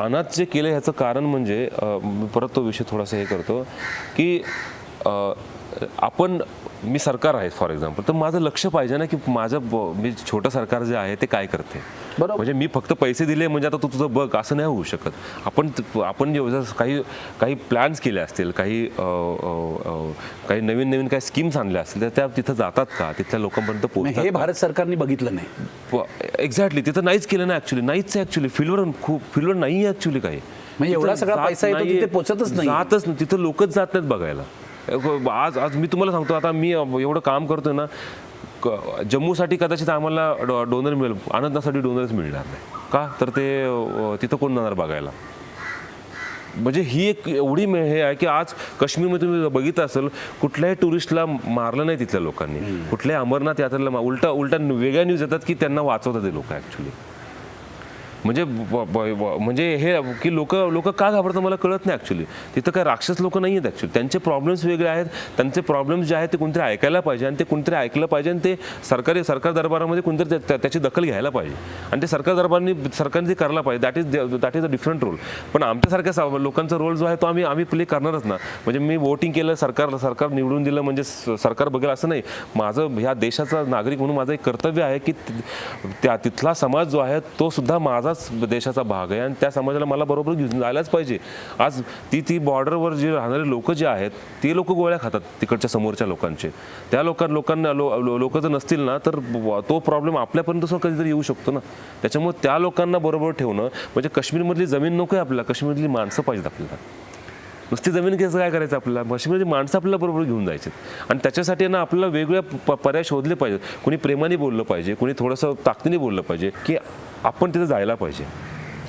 अनाथ जे केलं ह्याचं कारण म्हणजे मी परत तो विषय थोडासा हे करतो की मी सरकार आहे फॉर एक्झाम्पल, तर माझं लक्ष पाहिजे ना की मी छोटं सरकार जे आहे ते काय करते. बरोबर. म्हणजे मी फक्त पैसे दिले म्हणजे आता तू तुझं बघ असं नाही होऊ शकत. आपण जर काही प्लॅन्स केले असतील, काही नवीन काही स्कीम्स आणल्या असतील तर त्या तिथं जातात का, तिथल्या लोकांपर्यंत पोहोचतात? हे भारत सरकारने बघितलं नाही. एक्झॅक्टली, तिथं नाहीच केलं ना ॲक्च्युली, नाहीच आहे ॲक्च्युली. फील्डवर नाही आहे ॲक्च्युली काही. म्हणजे एवढा सगळा पैसा येतो तिथे पोहोचतच नाही, जातच नाही, तिथं लोकच जात नाहीत बघायला. आज मी तुम्हाला सांगतो, आता मी एवढं काम करतोय ना, जम्मूसाठी कदाचित आम्हाला डोनर मिळेल, आनंदासाठी डोनरच मिळणार नाही का, तर ते तिथं कोण जाणार बघायला. म्हणजे ही एक एवढी हे आहे की आज काश्मीरमध्ये तुम्ही बघितलं असेल, कुठल्याही टुरिस्टला मारलं नाही तिथल्या लोकांनी, कुठल्याही अमरनाथ यात्रेला उलटा वेगळ्या न्यूज येतात की त्यांना वाचवतात ते लोक ॲक्च्युली. म्हणजे हे की लोक का घाबरतात मला कळत नाही ॲक्च्युली. तिथं काय राक्षस लोक नाही आहेत ॲक्च्युली, त्यांचे प्रॉब्लेम्स वेगळे आहेत. त्यांचे प्रॉब्लेम्स जे आहेत ते कोणतरी ऐकायला पाहिजे आणि ते कोणतरी ऐकलं पाहिजे आणि ते सरकार दरबारामध्ये कोणतरी त्याची दखल घ्यायला पाहिजे आणि ते सरकारने ते करायला पाहिजे. That is a different role. पण आमच्यासारख्या लोकांचा रोल जो आहे तो आम्ही प्ले करणारच ना. म्हणजे मी वोटिंग केलं, सरकार निवडून दिलं म्हणजे सरकार बघेल असं नाही. माझं ह्या देशाचा नागरिक म्हणून माझं एक कर्तव्य आहे की तिथला समाज जो आहे तो सुद्धा माझा देशाचा भाग आहे आणि त्या समाजाला मला बरोबर घेऊन जायलाच पाहिजे. आज ती बॉर्डरवर जे राहणारे लोक जे आहेत ते लोक गोळ्या खातात तिकडच्या समोरच्या लोकांचे. त्या लोकांना लोक जर नसतील ना तर तो प्रॉब्लेम आपल्यापर्यंत सुद्धा कधीतरी येऊ शकतो ना. त्याच्यामुळे त्या लोकांना बरोबर ठेवणं म्हणजे काश्मीरमधली जमीन नको आहे आपल्याला, काश्मीरमधली माणसं पाहिजेत आपल्याला. नुसती जमीन घ्यायचं काय करायचं आपल्याला, काश्मीरची माणसं आपल्याला बरोबर घेऊन जायचे आणि त्याच्यासाठी ना आपल्याला वेगवेगळ्या पर्याय शोधले पाहिजेत. कोणी प्रेमाने बोललं पाहिजे, कोणी थोडंसं ताकदीने बोललं पाहिजे की आपण तिथे जायला पाहिजे.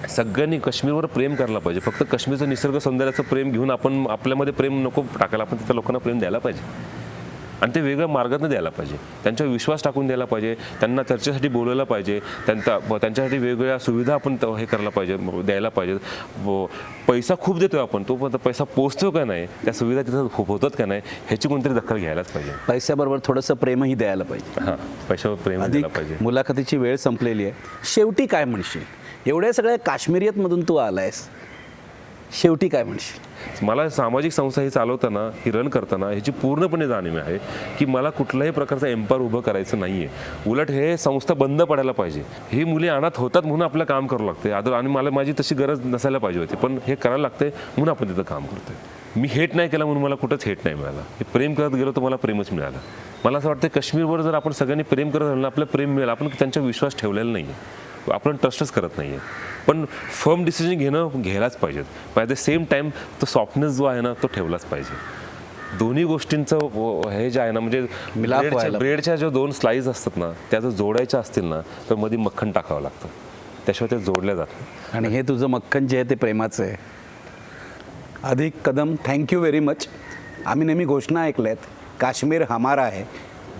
सगळ्यांनी काश्मीरवर प्रेम करायला पाहिजे. फक्त काश्मीरचं निसर्ग सौंदर्याचं प्रेम घेऊन आपण आपल्यामध्ये प्रेम नको टाकायला, आपण तिथल्या लोकांना प्रेम द्यायला पाहिजे आणि ते वेगळ्या मार्गातून द्यायला पाहिजे. त्यांच्यावर विश्वास टाकून द्यायला पाहिजे, त्यांना चर्चेसाठी बोलवलं पाहिजे, त्यांच्यासाठी वेगवेगळ्या सुविधा आपण हे करायला पाहिजे, द्यायला पाहिजे. पैसा खूप देतोय आपण, तो पैसा पोचतो का नाही, त्या सुविधा तिथं होतात का नाही ह्याची कोणतरी दखल घ्यायलाच पाहिजे. पैशाबरोबर थोडंसं प्रेमही द्यायला पाहिजे. हां, पैशावर प्रेम द्यायला पाहिजे. मुलाखतीची वेळ संपलेली आहे. शेवटी काय म्हणशील? एवढ्या सगळ्या काश्मीरियतमधून तू आलायस, शेवटी काय म्हणशील? मला सामाजिक संस्था ही चालवताना, ही रन करताना ह्याची पूर्णपणे जाणीव आहे की मला कुठल्याही प्रकारचा एम्पायर उभं करायचं नाही आहे. उलट हे संस्था बंद पडायला पाहिजे. ही मुली अनाथ होतात म्हणून आपलं काम करावं लागतं आणि माझी तशी गरज नसायला पाहिजे होती, पण हे करायला लागते म्हणून आपण तिथं काम करतोय. मी हेट नाही केला म्हणून मला कुठंच हेट नाही मिळालं. हे प्रेम करत गेलो तर मला प्रेमच मिळालं. मला असं वाटतं काश्मीरवर जर आपण सगळ्यांनी प्रेम करत राहिलं आपलं प्रेम मिळेल. आपण त्यांच्यावर विश्वास ठेवलेला नाही आहे, आपण ट्रस्टच करत नाही आहे. पण फर्म डिसिजन घ्यायलाच पाहिजेत. ॲट द सेम टाईम तो सॉफ्टनेस जो आहे ना तो ठेवलाच पाहिजे. दोन्ही गोष्टींचं हे जे आहे ना, म्हणजे ब्रेडच्या ज्या 2 स्लाईस असतात ना त्या जर जोडायच्या असतील ना तर मध्ये मक्खन टाकावं लागतं, त्याशिवाय ते जोडल्या जातात. आणि हे तुझं मक्खन जे आहे ते प्रेमाचं आहे. अधिक कदम, थँक्यू व्हेरी मच. आम्ही नेहमी घोषणा ऐकल्यात, काश्मीर हमारा आहे,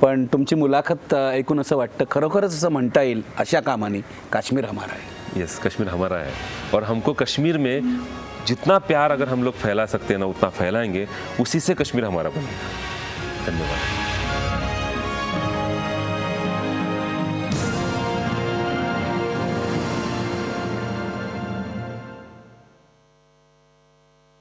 पण तुमची मुलाखत ऐकून असं वाटतं खरोखरच असं म्हणता येईल अशा कामाने काश्मीर हमारा है. यस, कश्मीर हमारा है और हमको कश्मीर में जितना प्यार अगर हम लोग फैला सकते हैं ना उतना फैलाएंगे, उसी से कश्मीर हमारा बनेगा. धन्यवाद.